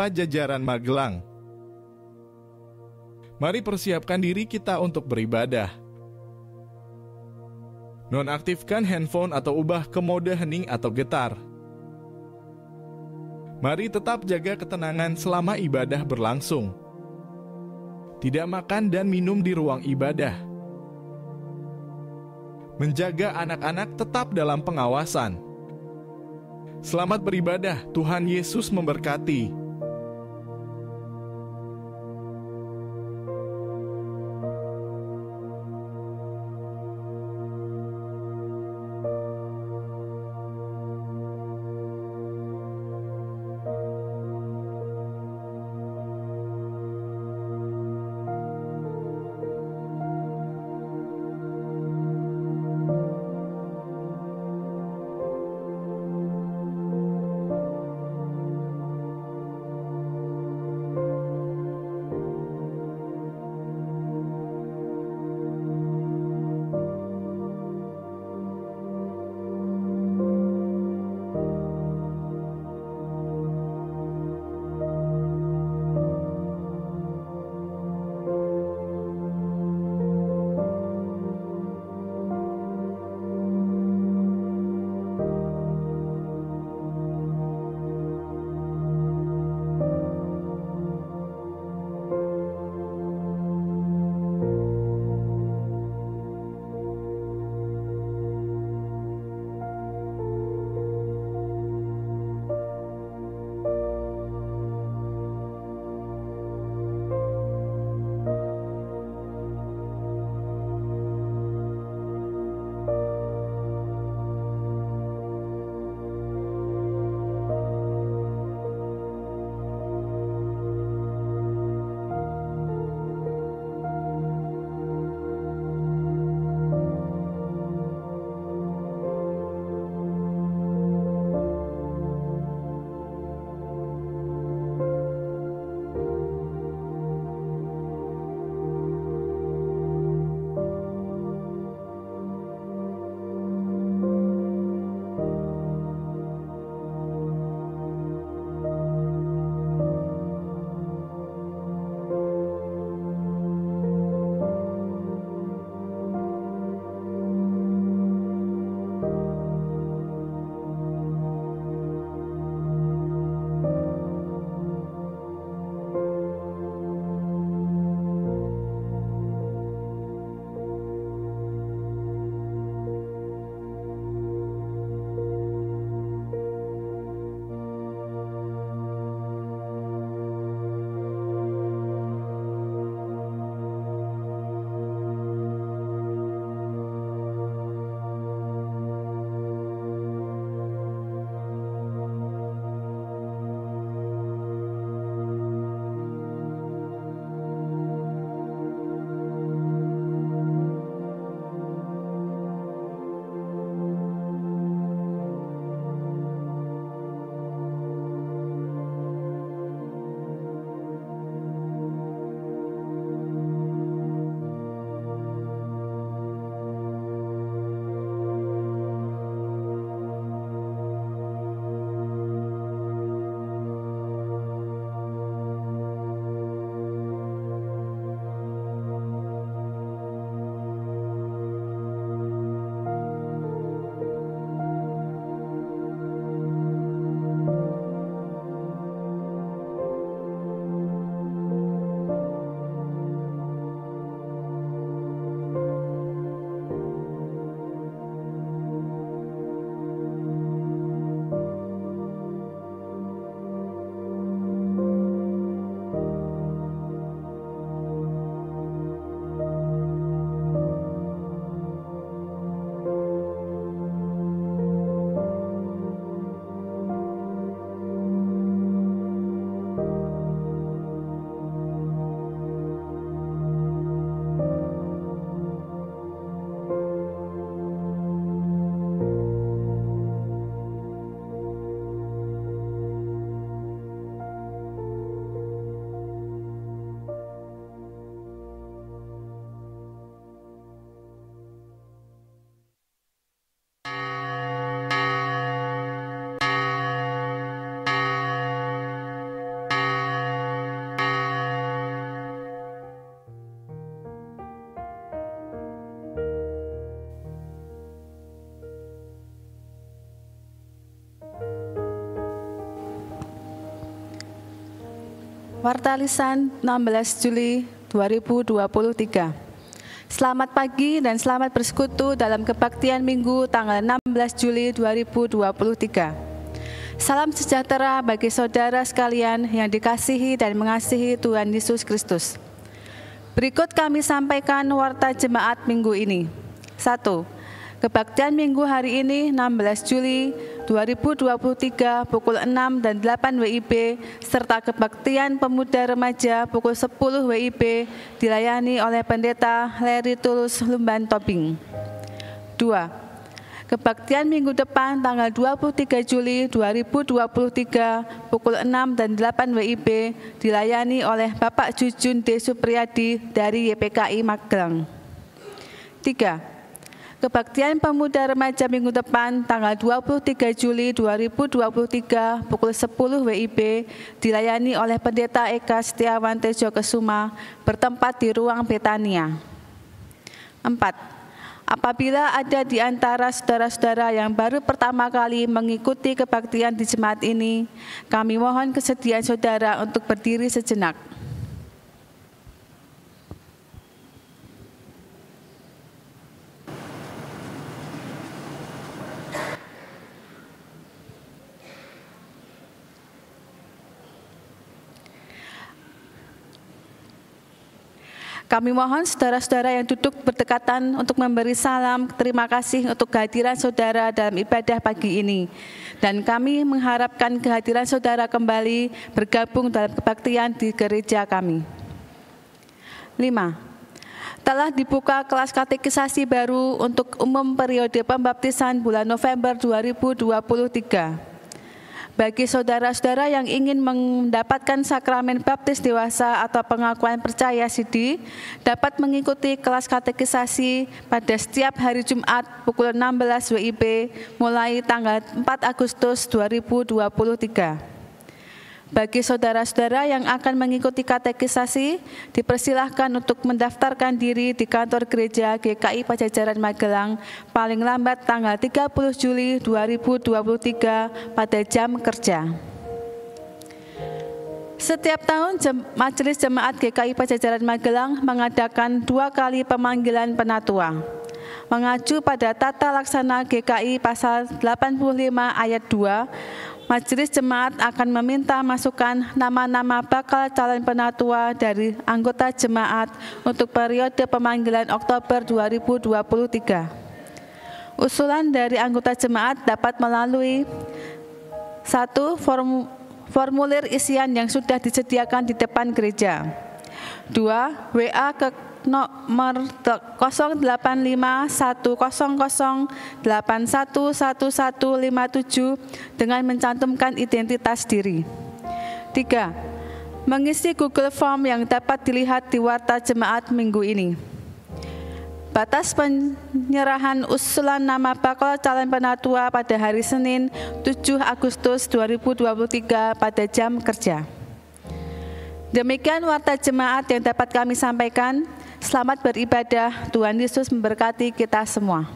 Pajajaran Magelang. Mari persiapkan diri kita untuk beribadah. Nonaktifkan handphone atau ubah ke mode hening atau getar. Mari tetap jaga ketenangan selama ibadah berlangsung. Tidak makan dan minum di ruang ibadah. Menjaga anak-anak tetap dalam pengawasan. Selamat beribadah, Tuhan Yesus memberkati. Warta Lisan 16 Juli 2023. Selamat pagi dan selamat bersekutu dalam kebaktian Minggu tanggal 16 Juli 2023. Salam sejahtera bagi saudara sekalian yang dikasihi dan mengasihi Tuhan Yesus Kristus. Berikut kami sampaikan warta jemaat minggu ini. 1. Kebaktian Minggu hari ini 16 Juli 2023 pukul 6 dan 8 WIB serta kebaktian pemuda remaja pukul 10 WIB dilayani oleh Pendeta Larry Tulus Lumban Tobing. 2. Kebaktian minggu depan tanggal 23 Juli 2023 pukul 6 dan 8 WIB dilayani oleh Bapak Jujun D. Supriyadi dari YPKI Magelang. 3. Kebaktian pemuda remaja minggu depan tanggal 23 Juli 2023 pukul 10 WIB dilayani oleh Pendeta Eka Setiawan Tejo Kesuma bertempat di ruang Betania. 4. Apabila ada di antara saudara-saudara yang baru pertama kali mengikuti kebaktian di jemaat ini, kami mohon kesediaan saudara untuk berdiri sejenak. Kami mohon saudara-saudara yang duduk berdekatan untuk memberi salam terima kasih untuk kehadiran saudara dalam ibadah pagi ini. Dan kami mengharapkan kehadiran saudara kembali bergabung dalam kebaktian di gereja kami. 5. Telah dibuka kelas katekisasi baru untuk umum periode pembaptisan bulan November 2023. Bagi saudara-saudara yang ingin mendapatkan sakramen baptis dewasa atau pengakuan percaya sidi, dapat mengikuti kelas katekisasi pada setiap hari Jumat pukul 16 WIB mulai tanggal 4 Agustus 2023. Bagi saudara-saudara yang akan mengikuti katekisasi, dipersilahkan untuk mendaftarkan diri di kantor gereja GKI Pajajaran Magelang paling lambat tanggal 30 Juli 2023 pada jam kerja. Setiap tahun Majelis Jemaat GKI Pajajaran Magelang mengadakan 2 kali pemanggilan penatua. Mengacu pada tata laksana GKI pasal 85 ayat 2, Majelis Jemaat akan meminta masukan nama-nama bakal calon penatua dari anggota jemaat untuk periode pemanggilan Oktober 2023. Usulan dari anggota jemaat dapat melalui 1. Formulir isian yang sudah disediakan di depan gereja. 2. WA ke nomor 085100811157 dengan mencantumkan identitas diri. 3. Mengisi Google Form yang dapat dilihat di warta jemaat minggu ini. Batas penyerahan usulan nama bakal calon penatua pada hari Senin 7 Agustus 2023 pada jam kerja. Demikian warta jemaat yang dapat kami sampaikan. Selamat beribadah, Tuhan Yesus memberkati kita semua.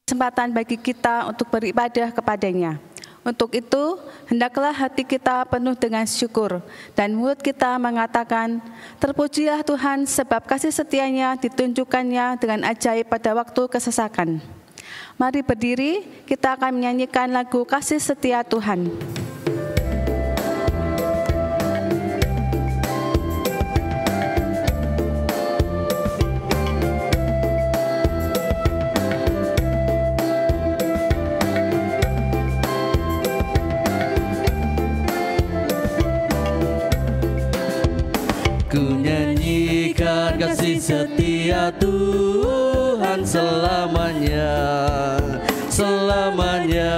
Kesempatan bagi kita untuk beribadah kepadanya. Untuk itu, hendaklah hati kita penuh dengan syukur, dan mulut kita mengatakan, terpujilah Tuhan sebab kasih setianya ditunjukkannya dengan ajaib pada waktu kesesakan. Mari berdiri, kita akan menyanyikan lagu Kasih Setia Tuhan. Ku nyanyikan kasih setia Tuhan selamanya, selamanya.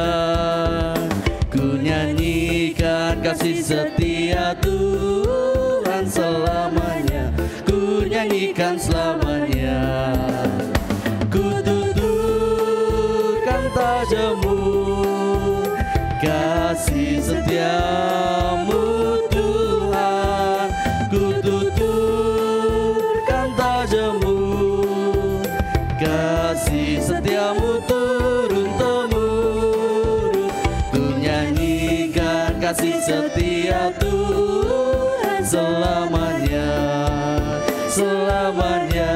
Ku nyanyikan kasih setia Tuhan selamanya, ku nyanyikan selamanya. Ku tuturkan tajammu, kasih setiamu Tuhan. Ku tuturkan tajammu, kasih setiamu turun-temurun. Ku nyanyikan kasih setia Tuhan selamanya, selamanya.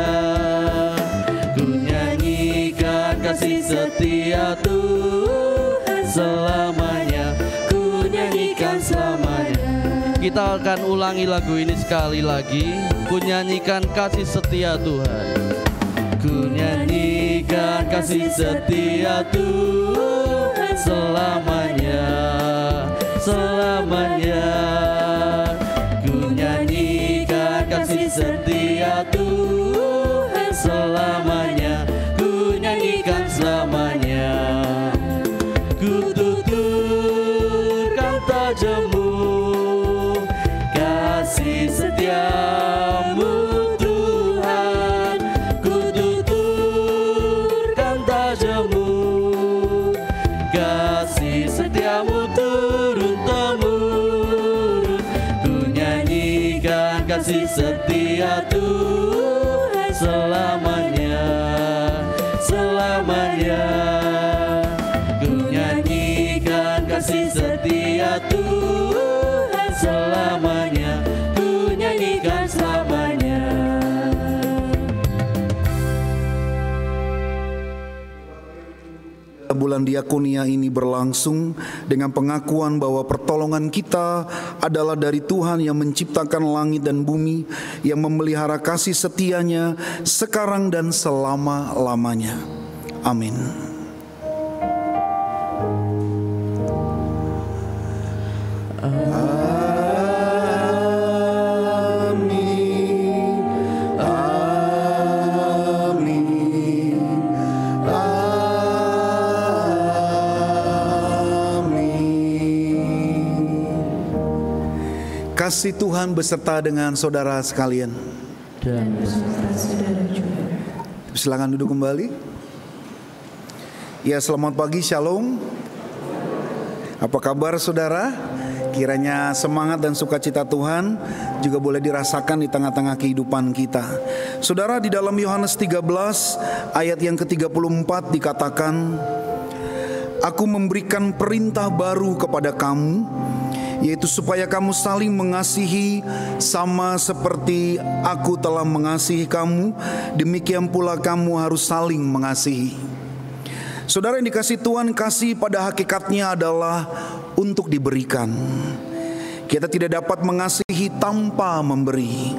Ku nyanyikan kasih setia Tuhan selamanya, ku nyanyikan selamanya. Kita akan ulangi lagu ini sekali lagi. Ku nyanyikan kasih setia Tuhan. Ku nyanyikan kasih setia Tuhan selamanya, selamanya. Ku nyanyikan kasih setia Tuhan selamanya, ku nyanyikan selamanya. Ku tuturkan tajammu, kasih setiamu Tuhan. Ku tuturkan tajammu, kasih setiamu turun-temurun. Ku nyanyikan kasih setia Tuhan selamanya, selamanya. Ku nyanyikan kasih setia Tuhan selamanya, ku nyanyikan selamanya. Bulan diakonia ini berlangsung dengan pengakuan bahwa pertolongan kita adalah dari Tuhan yang menciptakan langit dan bumi, yang memelihara kasih setianya sekarang dan selama-lamanya. Amin. Kasih Tuhan beserta dengan saudara sekalian. Dan beserta saudara juga. Silakan duduk kembali. Ya, selamat pagi, shalom. Apa kabar saudara? Kiranya semangat dan sukacita Tuhan juga boleh dirasakan di tengah-tengah kehidupan kita. Saudara, di dalam Yohanes 13 ayat yang ke-34 dikatakan, Aku memberikan perintah baru kepada kamu, yaitu supaya kamu saling mengasihi sama seperti aku telah mengasihi kamu, demikian pula kamu harus saling mengasihi. Saudara yang dikasihi Tuhan, kasih pada hakikatnya adalah untuk diberikan. Kita tidak dapat mengasihi tanpa memberi.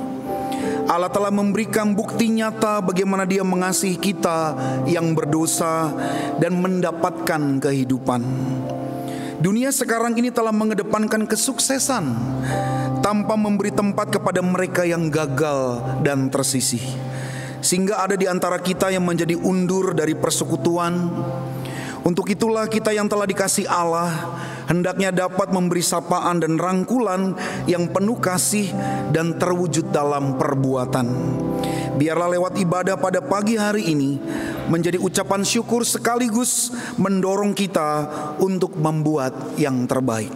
Allah telah memberikan bukti nyata bagaimana Dia mengasihi kita yang berdosa dan mendapatkan kehidupan. Dunia sekarang ini telah mengedepankan kesuksesan tanpa memberi tempat kepada mereka yang gagal dan tersisih. Sehingga ada di antara kita yang menjadi undur dari persekutuan. Untuk itulah kita yang telah dikasih Allah hendaknya dapat memberi sapaan dan rangkulan yang penuh kasih dan terwujud dalam perbuatan. Biarlah lewat ibadah pada pagi hari ini menjadi ucapan syukur sekaligus mendorong kita untuk membuat yang terbaik.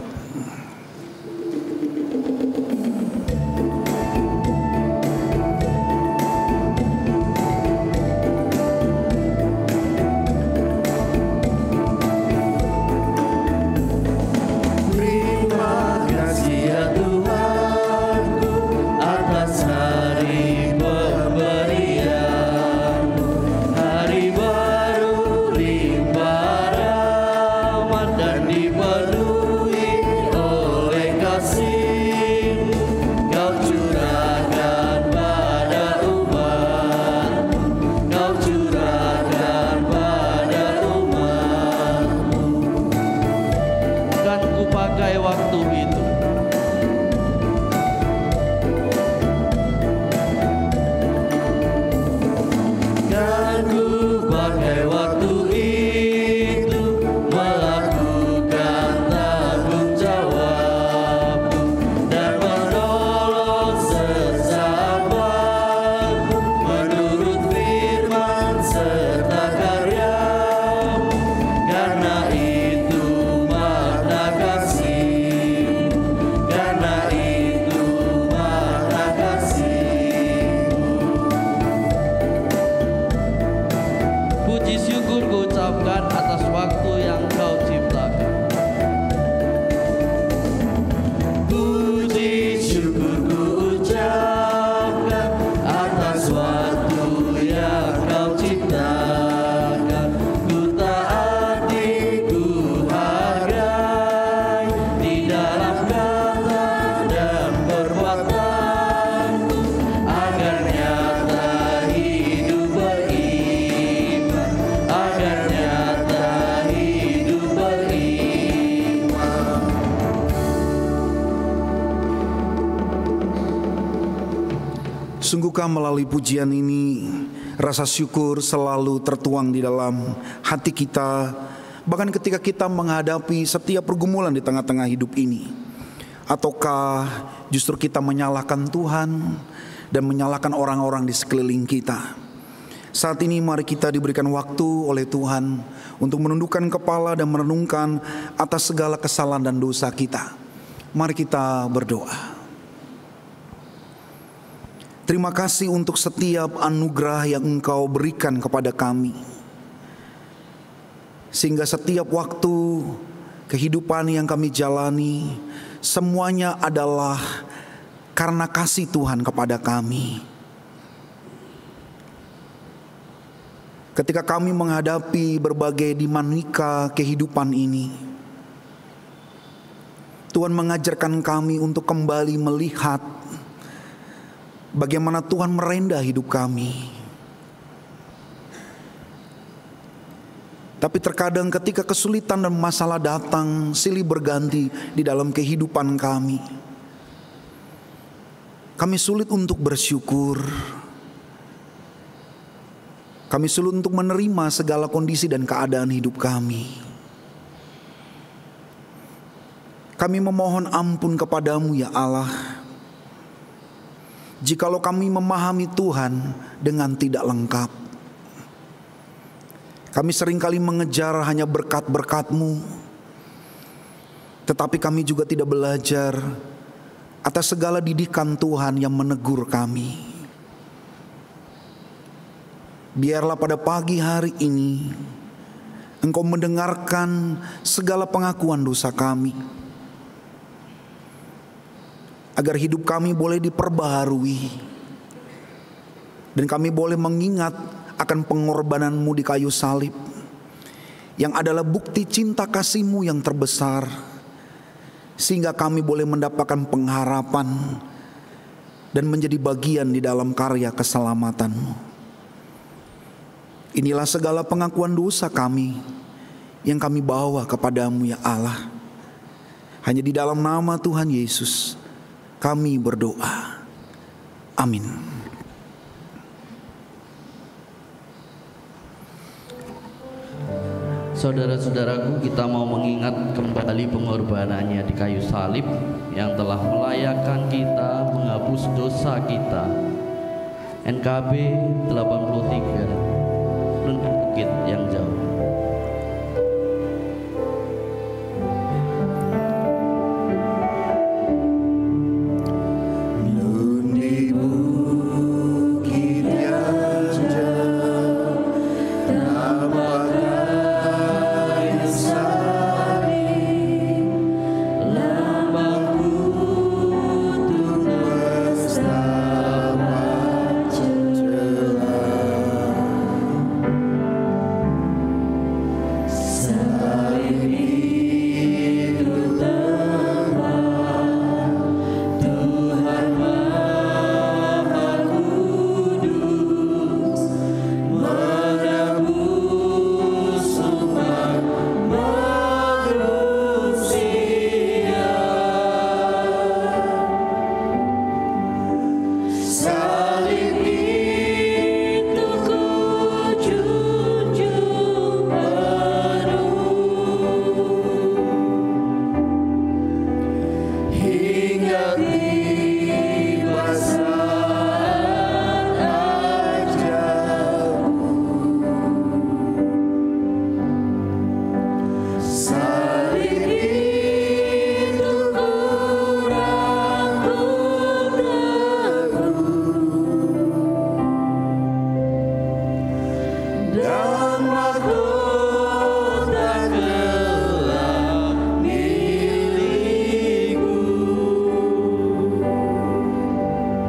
Sungguhkah melalui pujian ini rasa syukur selalu tertuang di dalam hati kita, bahkan ketika kita menghadapi setiap pergumulan di tengah-tengah hidup ini? Ataukah justru kita menyalahkan Tuhan dan menyalahkan orang-orang di sekeliling kita? Saat ini mari kita diberikan waktu oleh Tuhan untuk menundukkan kepala dan merenungkan atas segala kesalahan dan dosa kita. Mari kita berdoa. Terima kasih untuk setiap anugerah yang Engkau berikan kepada kami, sehingga setiap waktu kehidupan yang kami jalani semuanya adalah karena kasih Tuhan kepada kami. Ketika kami menghadapi berbagai dinamika kehidupan ini, Tuhan mengajarkan kami untuk kembali melihat bagaimana Tuhan merendah hidup kami. Tapi terkadang ketika kesulitan dan masalah datang silih berganti di dalam kehidupan kami sulit untuk bersyukur. Kami sulit untuk menerima segala kondisi dan keadaan hidup kami. Kami memohon ampun kepadamu ya Allah, jikalau kami memahami Tuhan dengan tidak lengkap. Kami seringkali mengejar hanya berkat-berkat-Mu, tetapi kami juga tidak belajar atas segala didikan Tuhan yang menegur kami. Biarlah pada pagi hari ini Engkau mendengarkan segala pengakuan dosa kami, agar hidup kami boleh diperbaharui dan kami boleh mengingat akan pengorbanan-Mu di kayu salib, yang adalah bukti cinta kasih-Mu yang terbesar, sehingga kami boleh mendapatkan pengharapan dan menjadi bagian di dalam karya keselamatan-Mu. Inilah segala pengakuan dosa kami yang kami bawa kepadamu ya Allah. Hanya di dalam nama Tuhan Yesus kami berdoa. Amin. Saudara-saudaraku, kita mau mengingat kembali pengorbanannya di kayu salib yang telah melayakkan kita, menghapus dosa kita. NKB 83, Bukit yang jauh.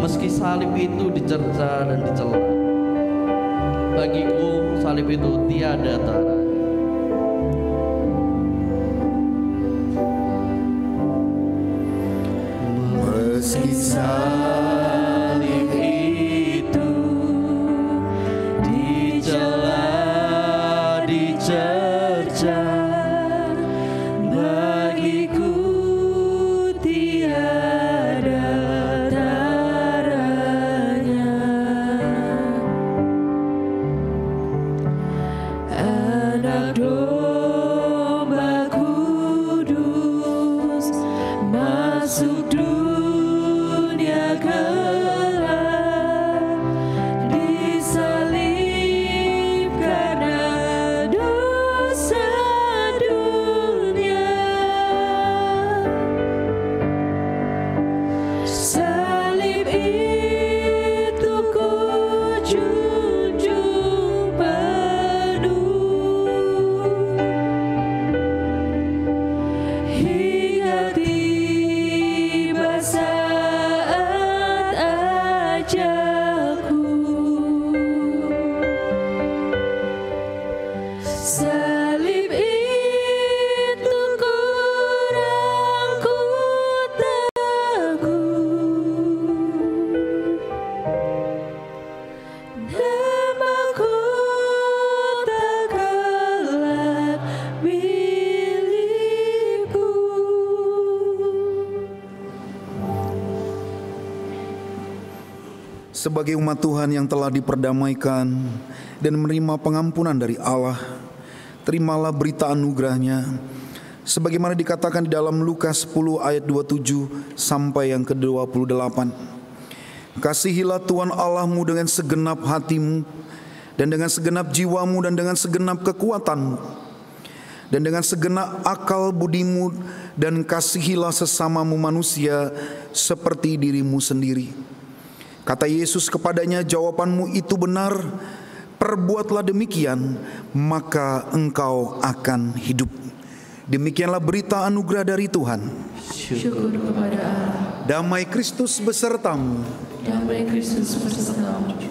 Meski salib itu dicerca dan dicela, bagiku salib itu tiada tara. Meski salib itu dicela, dicerca, bagiku tiada taranya. Sebagai umat Tuhan yang telah diperdamaikan dan menerima pengampunan dari Allah, terimalah berita anugerahnya sebagaimana dikatakan di dalam Lukas 10 ayat 27 sampai yang ke-28. Kasihilah Tuhan Allahmu dengan segenap hatimu dan dengan segenap jiwamu dan dengan segenap kekuatanmu dan dengan segenap akal budimu, dan kasihilah sesamamu manusia seperti dirimu sendiri. Kata Yesus kepadanya, jawabanmu itu benar, perbuatlah demikian, maka engkau akan hidup. Demikianlah berita anugerah dari Tuhan. Syukur kepada Allah. Damai Kristus besertamu. Damai Kristus besertamu.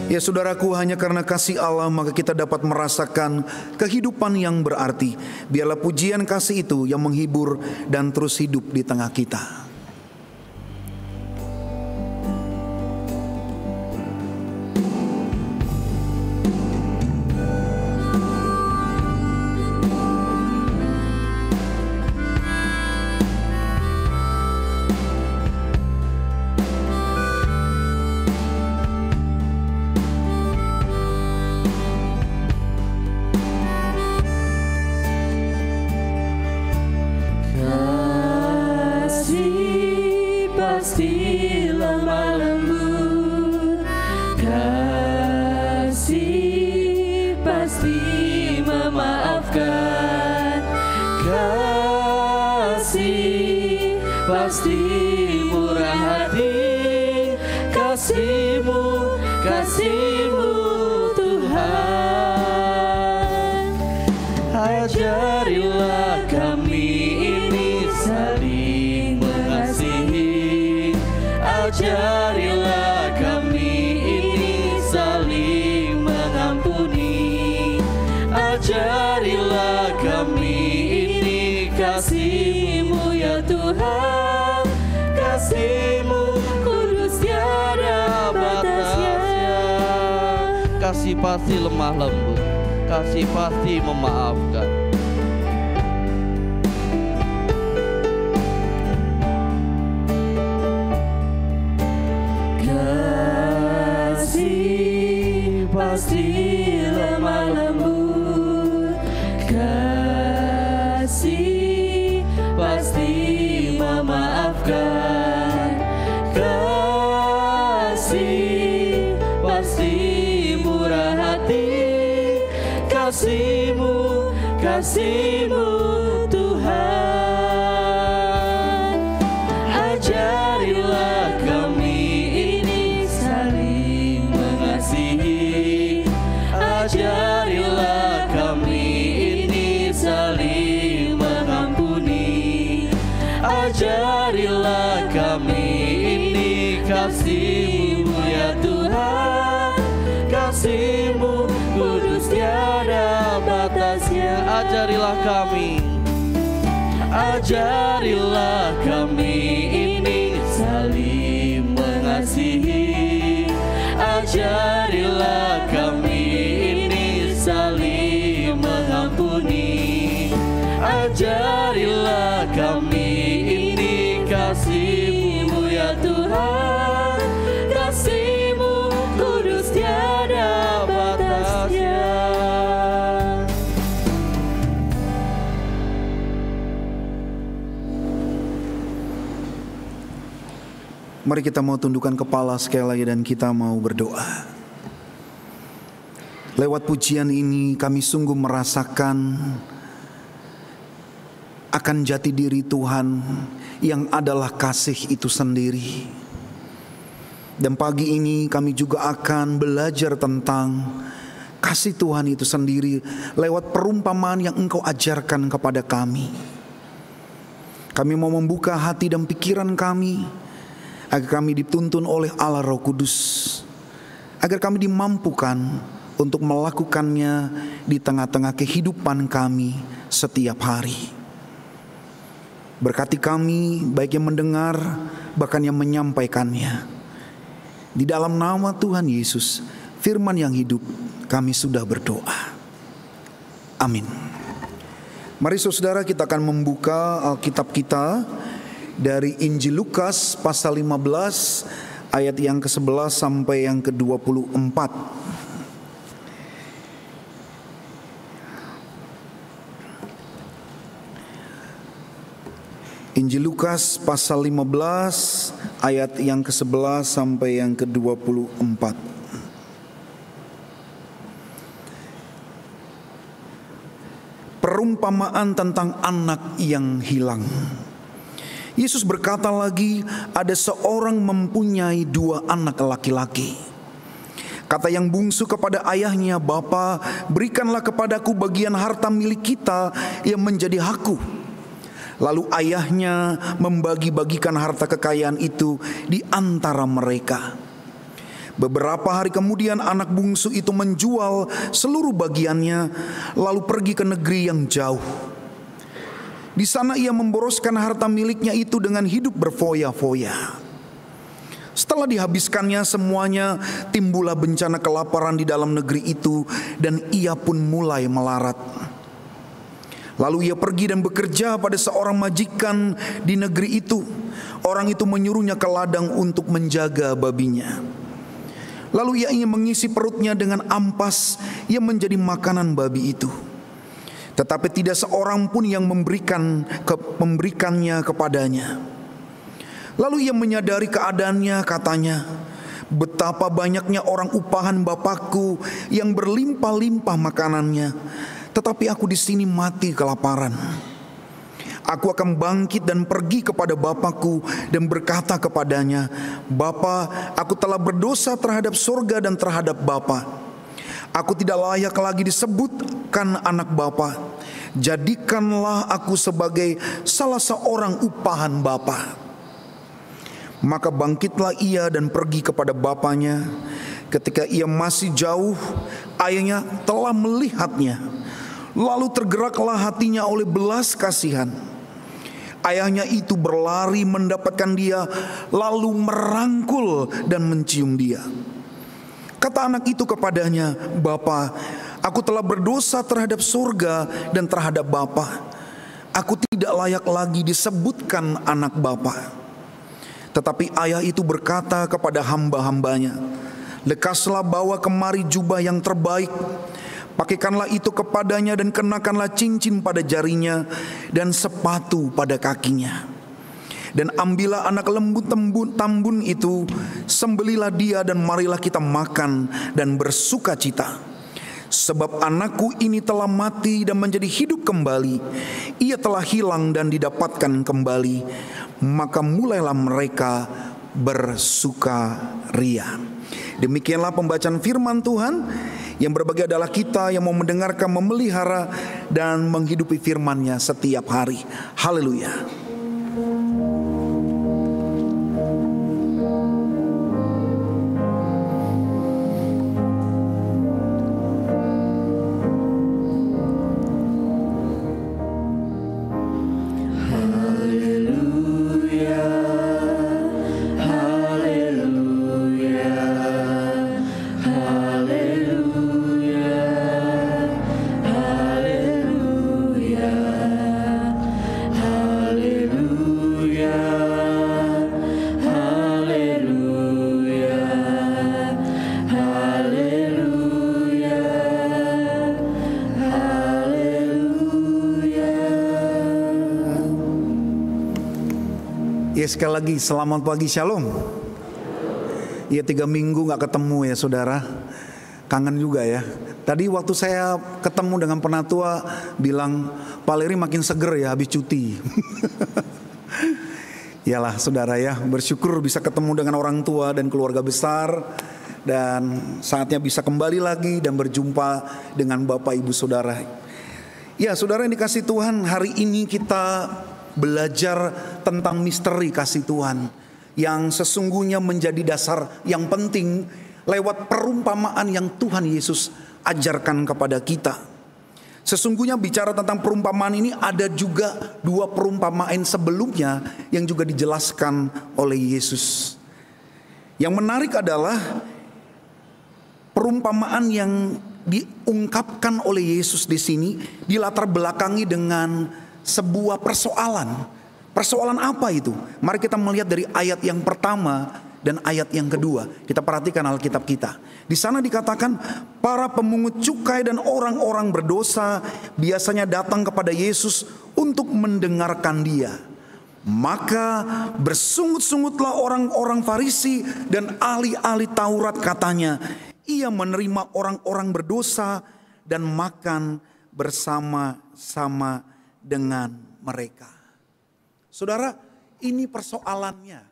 Ya saudaraku, hanya karena kasih Allah maka kita dapat merasakan kehidupan yang berarti. Biarlah pujian kasih itu yang menghibur dan terus hidup di tengah kita. Kasih lemah lembut, kasih pasti memaafkan, kasih pasti murah hati, kasih-Mu, kasih-Mu Tuhan. Ajarilah kami ini saling mengasihi, ajarilah kami ini saling mengampuni, ajarilah kami ini kasih-Mu ya Tuhan, kasih-Mu kudus tiada batasnya. Kasih pasti lemah lembut, kasih pasti memaafkan. Kasih lemah lembut, kasih pasti memaafkan, kasih pasti murah hati, kasih-Mu, kasih-Mu Tuhan. Ajarilah kami ini saling mengasihi, ajarilah kami ini saling mengampuni, ajarilah kami ini kasih-Mu ya Tuhan, kasih-Mu kudus tiada batasnya. Ajarilah kami, ajarilah kami ini saling mengasihi, ajarilah kami ini saling mengampuni, ajarilah kami ini kasih-Mu ya Tuhan, kasih-Mu kudus tiada batasnya. Mari kita mau tundukkan kepala sekali lagi dan kita mau berdoa. Lewat pujian ini kami sungguh merasakan akan jati diri Tuhan yang adalah kasih itu sendiri. Dan pagi ini kami juga akan belajar tentang kasih Tuhan itu sendiri lewat perumpamaan yang Engkau ajarkan kepada kami. Kami mau membuka hati dan pikiran kami agar kami dituntun oleh Allah Roh Kudus, agar kami dimampukan untuk melakukannya di tengah-tengah kehidupan kami setiap hari. Berkati kami, baik yang mendengar bahkan yang menyampaikannya. Di dalam nama Tuhan Yesus, firman yang hidup, kami sudah berdoa. Amin. Mari saudara, kita akan membuka Alkitab kita dari Injil Lukas pasal 15 ayat yang ke-11 sampai yang ke-24. Injil Lukas pasal 15 ayat yang ke-11 sampai yang ke-24. Perumpamaan tentang anak yang hilang. Yesus berkata lagi, ada seorang mempunyai 2 anak laki-laki. Kata yang bungsu kepada ayahnya, "Bapa, berikanlah kepadaku bagian harta milik kita yang menjadi hakku." Lalu ayahnya membagi-bagikan harta kekayaan itu di antara mereka. Beberapa hari kemudian anak bungsu itu menjual seluruh bagiannya, lalu pergi ke negeri yang jauh. Di sana ia memboroskan harta miliknya itu dengan hidup berfoya-foya. Setelah dihabiskannya semuanya, timbullah bencana kelaparan di dalam negeri itu, dan ia pun mulai melarat. Lalu ia pergi dan bekerja pada seorang majikan di negeri itu. Orang itu menyuruhnya ke ladang untuk menjaga babinya. Lalu ia ingin mengisi perutnya dengan ampas yang menjadi makanan babi itu. Tetapi tidak seorang pun yang memberikannya kepadanya. Lalu ia menyadari keadaannya, katanya, "Betapa banyaknya orang upahan bapakku yang berlimpah-limpah makanannya, tetapi aku di sini mati kelaparan. Aku akan bangkit dan pergi kepada bapakku dan berkata kepadanya, Bapa, aku telah berdosa terhadap surga dan terhadap Bapa. Aku tidak layak lagi disebutkan anak Bapa. Jadikanlah aku sebagai salah seorang upahan Bapa." Maka bangkitlah ia dan pergi kepada bapanya. Ketika ia masih jauh, ayahnya telah melihatnya. Lalu tergeraklah hatinya oleh belas kasihan. Ayahnya itu berlari mendapatkan dia, lalu merangkul dan mencium dia. Kata anak itu kepadanya, "Bapa, aku telah berdosa terhadap surga dan terhadap Bapa. Aku tidak layak lagi disebutkan anak Bapa." Tetapi ayah itu berkata kepada hamba-hambanya, "Lekaslah bawa kemari jubah yang terbaik. Pakaikanlah itu kepadanya dan kenakanlah cincin pada jarinya dan sepatu pada kakinya. Dan ambillah anak lembu tambun itu, sembelilah dia dan marilah kita makan dan bersuka cita. Sebab anakku ini telah mati dan menjadi hidup kembali. Ia telah hilang dan didapatkan kembali." Maka mulailah mereka bersukaria. Demikianlah pembacaan firman Tuhan. Yang berbahagia adalah kita yang mau mendengarkan, memelihara, dan menghidupi firman-Nya setiap hari. Haleluya. Ya, sekali lagi selamat pagi, shalom. Ya 3 minggu gak ketemu ya saudara. Kangen juga ya. Tadi waktu saya ketemu dengan penatua bilang, Pak Leri makin seger ya habis cuti. Yalah saudara ya, bersyukur bisa ketemu dengan orang tua dan keluarga besar. Dan saatnya bisa kembali lagi dan berjumpa dengan Bapak Ibu Saudara. Ya saudara yang dikasih Tuhan, hari ini kita belajar tentang misteri kasih Tuhan yang sesungguhnya menjadi dasar yang penting lewat perumpamaan yang Tuhan Yesus ajarkan kepada kita. Sesungguhnya bicara tentang perumpamaan ini ada juga 2 perumpamaan sebelumnya yang juga dijelaskan oleh Yesus. Yang menarik adalah perumpamaan yang diungkapkan oleh Yesus di sini dilatar belakangi dengan sebuah persoalan. Persoalan apa itu? Mari kita melihat dari ayat yang pertama dan ayat yang kedua. Kita perhatikan Alkitab kita. Di sana dikatakan, para pemungut cukai dan orang-orang berdosa biasanya datang kepada Yesus untuk mendengarkan Dia. Maka bersungut-sungutlah orang-orang Farisi dan ahli-ahli Taurat, katanya, Ia menerima orang-orang berdosa dan makan bersama-sama dengan mereka. Saudara, ini persoalannya.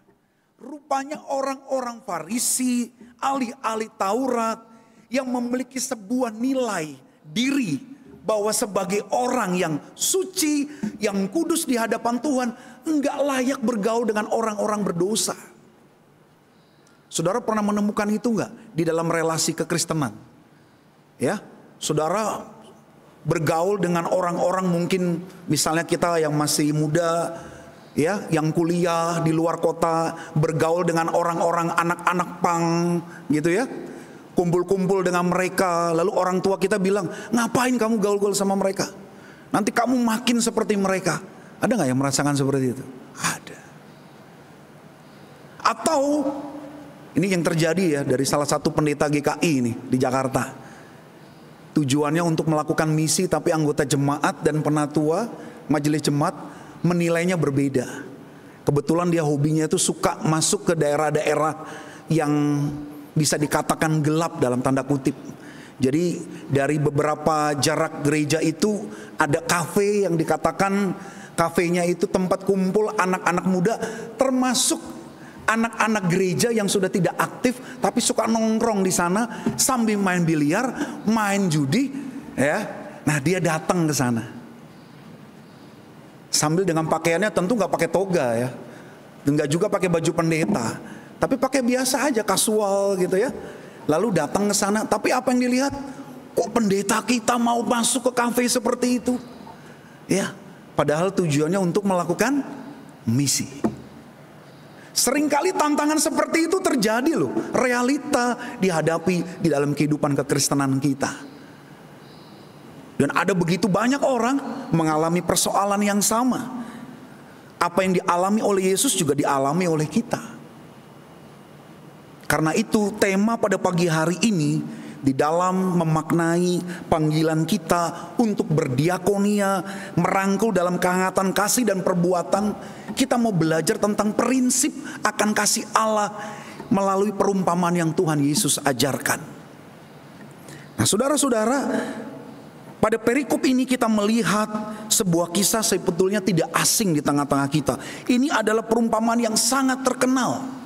Rupanya orang-orang Farisi, ahli-ahli Taurat yang memiliki sebuah nilai diri bahwa sebagai orang yang suci, yang kudus di hadapan Tuhan, enggak layak bergaul dengan orang-orang berdosa. Saudara pernah menemukan itu enggak di dalam relasi kekristenan? Ya, saudara bergaul dengan orang-orang mungkin misalnya kita yang masih muda, ya, yang kuliah di luar kota, bergaul dengan orang-orang anak-anak pang gitu ya. Kumpul-kumpul dengan mereka, lalu orang tua kita bilang, ngapain kamu gaul-gaul sama mereka? Nanti kamu makin seperti mereka. Ada gak yang merasakan seperti itu? Ada. Atau ini yang terjadi ya dari salah satu pendeta GKI ini di Jakarta. Tujuannya untuk melakukan misi, tapi anggota jemaat dan penatua majelis jemaat menilainya berbeda. Kebetulan dia hobinya itu suka masuk ke daerah-daerah yang bisa dikatakan gelap dalam tanda kutip. Jadi dari beberapa jarak gereja itu ada kafe yang dikatakan kafenya itu tempat kumpul anak-anak muda, termasuk anak-anak gereja yang sudah tidak aktif tapi suka nongkrong di sana sambil main biliar, main judi, ya. Nah, dia datang ke sana. Sambil dengan pakaiannya tentu nggak pakai toga ya, nggak juga pakai baju pendeta, tapi pakai biasa aja, kasual gitu ya. Lalu datang ke sana, tapi apa yang dilihat? Kok pendeta kita mau masuk ke kafe seperti itu? Ya, padahal tujuannya untuk melakukan misi. Seringkali tantangan seperti itu terjadi loh, realita dihadapi di dalam kehidupan kekristenan kita. Dan ada begitu banyak orang mengalami persoalan yang sama. Apa yang dialami oleh Yesus juga dialami oleh kita. Karena itu tema pada pagi hari ini di dalam memaknai panggilan kita untuk berdiakonia, merangkul dalam kehangatan kasih dan perbuatan, kita mau belajar tentang prinsip akan kasih Allah melalui perumpamaan yang Tuhan Yesus ajarkan. Nah, saudara-saudara, pada perikop ini kita melihat sebuah kisah sebetulnya tidak asing di tengah-tengah kita. Ini adalah perumpamaan yang sangat terkenal.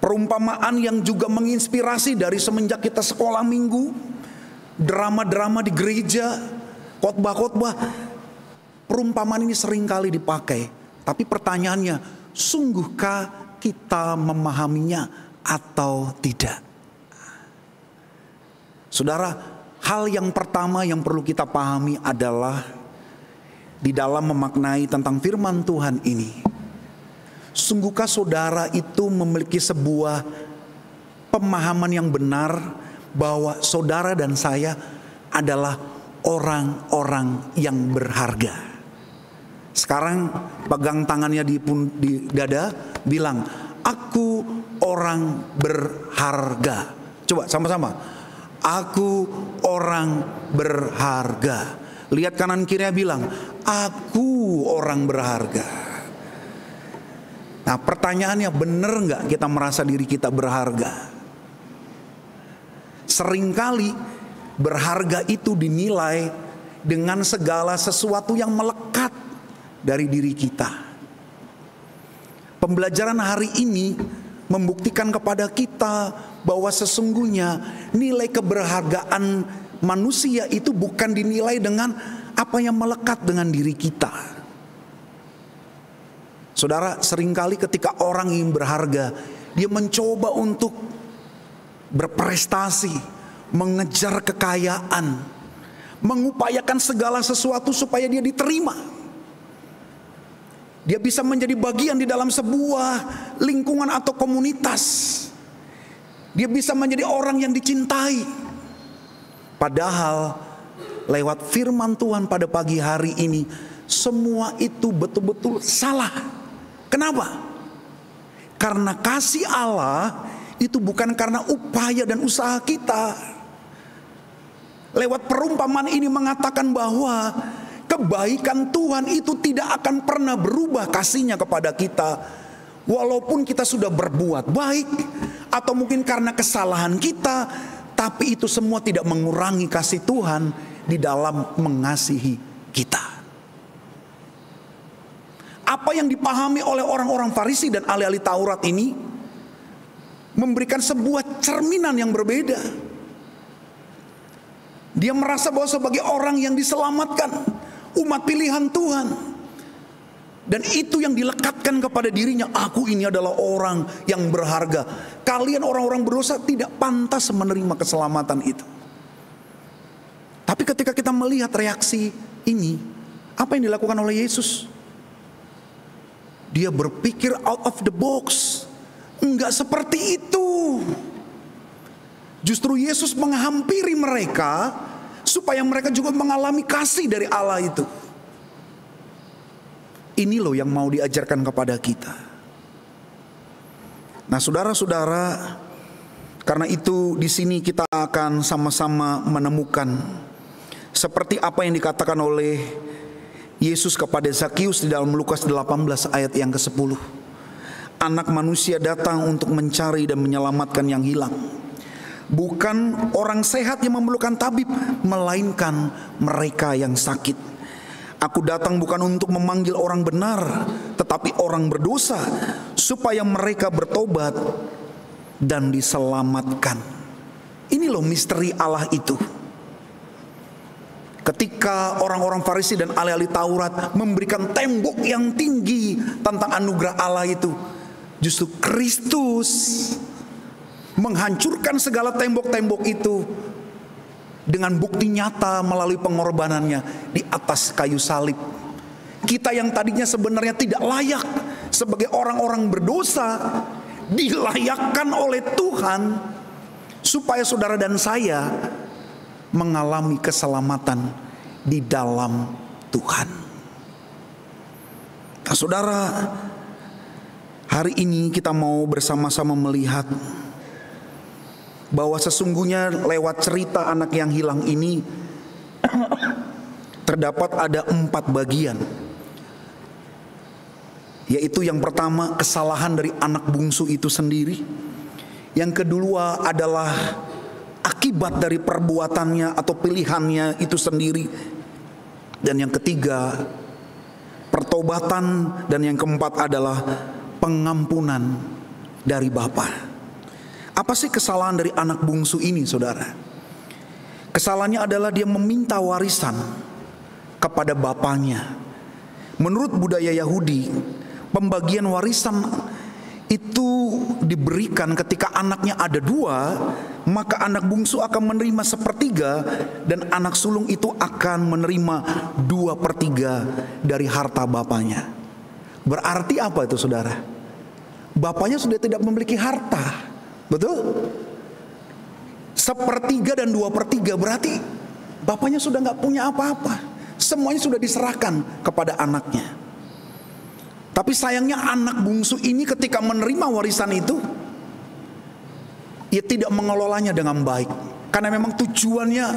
Perumpamaan yang juga menginspirasi dari semenjak kita sekolah minggu, drama-drama di gereja, khotbah-khotbah. Perumpamaan ini seringkali dipakai. Tapi pertanyaannya, sungguhkah kita memahaminya atau tidak? Saudara, hal yang pertama yang perlu kita pahami adalah di dalam memaknai tentang firman Tuhan ini, sungguhkah saudara itu memiliki sebuah pemahaman yang benar bahwa saudara dan saya adalah orang-orang yang berharga? Sekarang pegang tangannya di dada, bilang, aku orang berharga. Coba sama-sama, aku orang berharga. Lihat kanan kirinya, bilang, aku orang berharga. Nah, pertanyaannya, benar nggak kita merasa diri kita berharga? Seringkali berharga itu dinilai dengan segala sesuatu yang melekat dari diri kita. Pembelajaran hari ini membuktikan kepada kita bahwa sesungguhnya nilai keberhargaan manusia itu bukan dinilai dengan apa yang melekat dengan diri kita. Saudara, seringkali ketika orang ingin berharga, dia mencoba untuk berprestasi, mengejar kekayaan, mengupayakan segala sesuatu supaya dia diterima. Dia bisa menjadi bagian di dalam sebuah lingkungan atau komunitas. Dia bisa menjadi orang yang dicintai. Padahal lewat firman Tuhan pada pagi hari ini, semua itu betul-betul salah. Kenapa? Karena kasih Allah itu bukan karena upaya dan usaha kita. Lewat perumpamaan ini mengatakan bahwa kebaikan Tuhan itu tidak akan pernah berubah kasihnya kepada kita, walaupun kita sudah berbuat baik, atau mungkin karena kesalahan kita. Tapi itu semua tidak mengurangi kasih Tuhan di dalam mengasihi kita. Apa yang dipahami oleh orang-orang Farisi dan ahli-ahli Taurat ini memberikan sebuah cerminan yang berbeda. Dia merasa bahwa sebagai orang yang diselamatkan, umat pilihan Tuhan, dan itu yang dilekatkan kepada dirinya, aku ini adalah orang yang berharga. Kalian orang-orang berdosa tidak pantas menerima keselamatan itu. Tapi ketika kita melihat reaksi ini, apa yang dilakukan oleh Yesus? Dia berpikir out of the box. Enggak seperti itu. Justru Yesus menghampiri mereka supaya mereka juga mengalami kasih dari Allah itu. Ini loh yang mau diajarkan kepada kita. Nah, saudara-saudara, karena itu di sini kita akan sama-sama menemukan seperti apa yang dikatakan oleh Yesus kepada Zakius di dalam Lukas 18 ayat yang ke-10. Anak manusia datang untuk mencari dan menyelamatkan yang hilang. Bukan orang sehat yang memerlukan tabib, melainkan mereka yang sakit. Aku datang bukan untuk memanggil orang benar, tetapi orang berdosa, supaya mereka bertobat dan diselamatkan. Ini loh misteri Allah itu. Ketika orang-orang Farisi dan ahli-ahli Taurat memberikan tembok yang tinggi tentang anugerah Allah itu, justru Kristus menghancurkan segala tembok-tembok itu dengan bukti nyata melalui pengorbanannya di atas kayu salib. Kita yang tadinya sebenarnya tidak layak sebagai orang-orang berdosa, dilayakkan oleh Tuhan supaya saudara dan saya mengalami keselamatan di dalam Tuhan. Nah, saudara, hari ini kita mau bersama-sama melihat bahwa sesungguhnya lewat cerita anak yang hilang ini terdapat ada 4 bagian. Yaitu yang pertama, kesalahan dari anak bungsu itu sendiri. Yang kedua adalah akibat dari perbuatannya atau pilihannya itu sendiri. Dan yang ketiga, pertobatan. Dan yang keempat adalah pengampunan dari Bapa. Apa sih kesalahan dari anak bungsu ini, saudara? Kesalahannya adalah dia meminta warisan kepada bapaknya. Menurut budaya Yahudi, pembagian warisan itu diberikan ketika anaknya ada 2, maka anak bungsu akan menerima 1/3 dan anak sulung itu akan menerima 2/3 dari harta bapaknya. Berarti apa itu, saudara? Bapaknya sudah tidak memiliki harta. Betul? 1/3 dan 2/3 berarti bapaknya sudah nggak punya apa-apa. Semuanya sudah diserahkan kepada anaknya. Tapi sayangnya anak bungsu ini ketika menerima warisan itu, ia tidak mengelolanya dengan baik. Karena memang tujuannya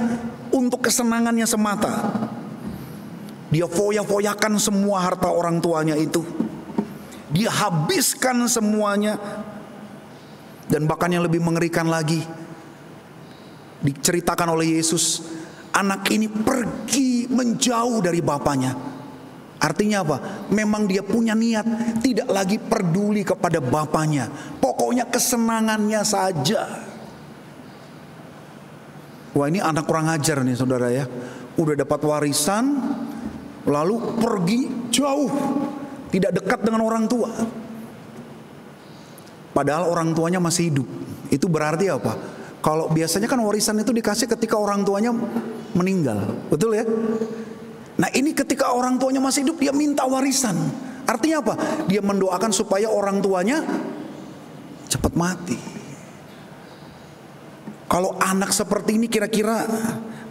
untuk kesenangannya semata. Dia foya-foyakan semua harta orang tuanya itu. Dia habiskan semuanya. Dan bahkan yang lebih mengerikan lagi, diceritakan oleh Yesus, anak ini pergi menjauh dari bapaknya. Artinya apa? Memang dia punya niat tidak lagi peduli kepada bapaknya. Pokoknya kesenangannya saja. Wah, ini anak kurang ajar nih saudara ya. Udah dapat warisan, lalu pergi jauh, tidak dekat dengan orang tua. Padahal orang tuanya masih hidup. Itu berarti apa? Kalau biasanya kan warisan itu dikasih ketika orang tuanya meninggal, betul ya? Nah ini ketika orang tuanya masih hidup dia minta warisan. Artinya apa? Dia mendoakan supaya orang tuanya cepat mati. Kalau anak seperti ini kira-kira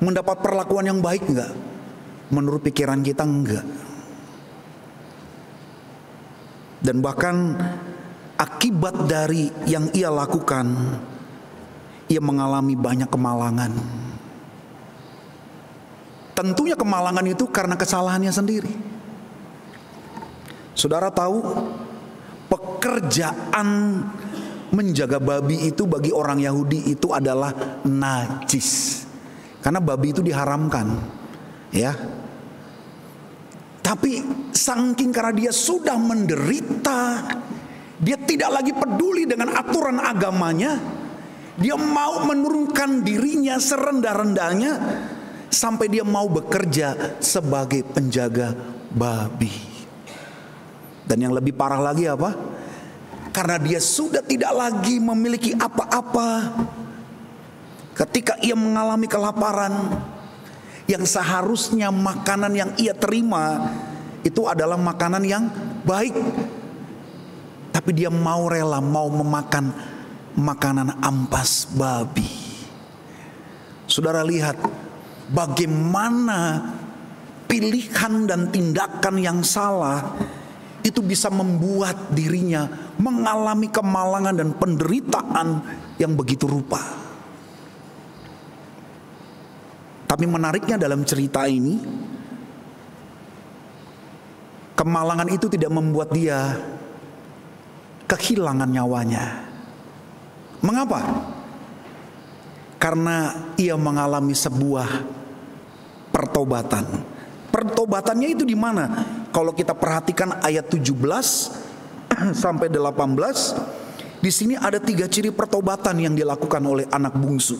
mendapat perlakuan yang baik enggak? Menurut pikiran kita enggak. Dan bahkan akibat dari yang ia lakukan, ia mengalami banyak kemalangan. Tentunya kemalangan itu karena kesalahannya sendiri. Saudara tahu, pekerjaan menjaga babi itu bagi orang Yahudi itu adalah najis. Karena babi itu diharamkan, ya. Tapi saking karena dia sudah menderita, dia tidak lagi peduli dengan aturan agamanya. Dia mau menurunkan dirinya serendah-rendahnya sampai dia mau bekerja sebagai penjaga babi. Dan yang lebih parah lagi apa? Karena dia sudah tidak lagi memiliki apa-apa. Ketika ia mengalami kelaparan, yang seharusnya makanan yang ia terima itu adalah makanan yang baik, tapi dia mau rela mau memakan makanan ampas babi. Saudara lihat bagaimana pilihan dan tindakan yang salah itu bisa membuat dirinya mengalami kemalangan dan penderitaan yang begitu rupa. Tapi menariknya dalam cerita ini, kemalangan itu tidak membuat dia kehilangan nyawanya. Mengapa? Karena ia mengalami sebuah pertobatan. Pertobatannya itu di mana? Kalau kita perhatikan ayat 17 sampai 18, di sini ada 3 ciri pertobatan yang dilakukan oleh anak bungsu.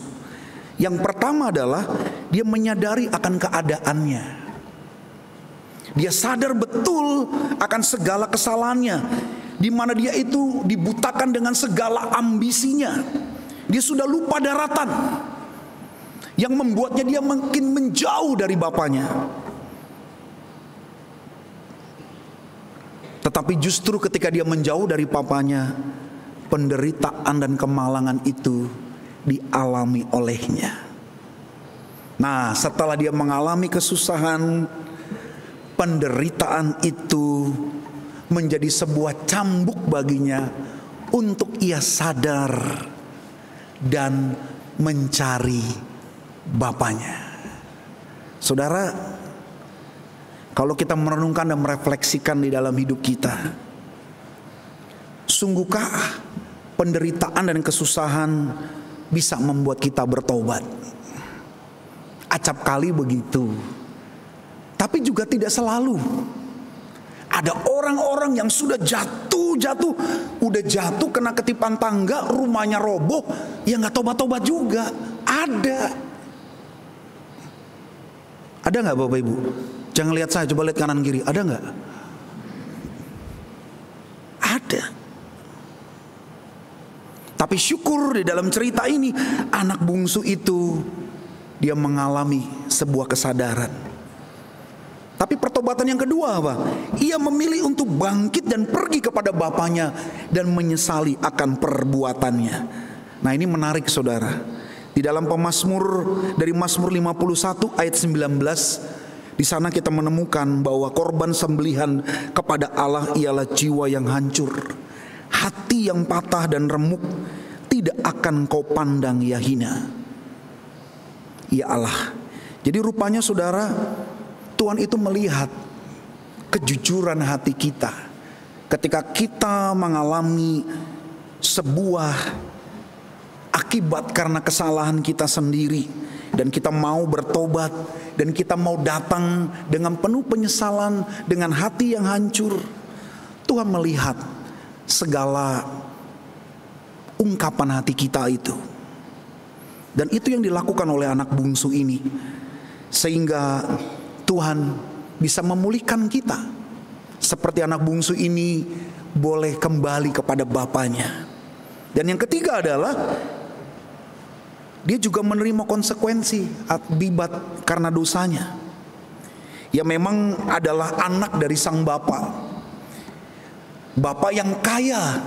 Yang pertama adalah dia menyadari akan keadaannya. Dia sadar betul akan segala kesalahannya, di mana dia itu dibutakan dengan segala ambisinya. Dia sudah lupa daratan yang membuatnya dia makin menjauh dari bapaknya. Tetapi justru ketika dia menjauh dari papanya, penderitaan dan kemalangan itu dialami olehnya. Nah, setelah dia mengalami kesusahan, penderitaan itu menjadi sebuah cambuk baginya untuk ia sadar dan mencari bapaknya. Saudara, kalau kita merenungkan dan merefleksikan di dalam hidup kita, sungguhkah penderitaan dan kesusahan bisa membuat kita bertobat? Acap kali begitu, tapi juga tidak selalu. Ada orang-orang yang sudah jatuh, udah jatuh kena ketipan tangga, rumahnya roboh, ya nggak tobat-tobat juga. Ada nggak Bapak Ibu? Jangan lihat saya, coba lihat kanan kiri. Ada nggak? Ada. Tapi syukur di dalam cerita ini, anak bungsu itu dia mengalami sebuah kesadaran. Tapi pertobatan yang kedua apa? Ia memilih untuk bangkit dan pergi kepada bapaknya dan menyesali akan perbuatannya. Nah, ini menarik saudara. Di dalam pemazmur dari Mazmur 51 ayat 19, di sana kita menemukan bahwa korban sembelihan kepada Allah ialah jiwa yang hancur, hati yang patah dan remuk, tidak akan kau pandang ya hina. Ya Allah. Jadi rupanya saudara, Tuhan itu melihat kejujuran hati kita ketika kita mengalami sebuah akibat karena kesalahan kita sendiri, dan kita mau bertobat, dan kita mau datang dengan penuh penyesalan, dengan hati yang hancur, Tuhan melihat segala ungkapan hati kita itu. Dan itu yang dilakukan oleh anak bungsu ini, sehingga Tuhan bisa memulihkan kita. Seperti anak bungsu ini boleh kembali kepada bapaknya. Dan yang ketiga adalah dia juga menerima konsekuensi akibat karena dosanya. Ya, memang adalah anak dari sang bapak, bapak yang kaya,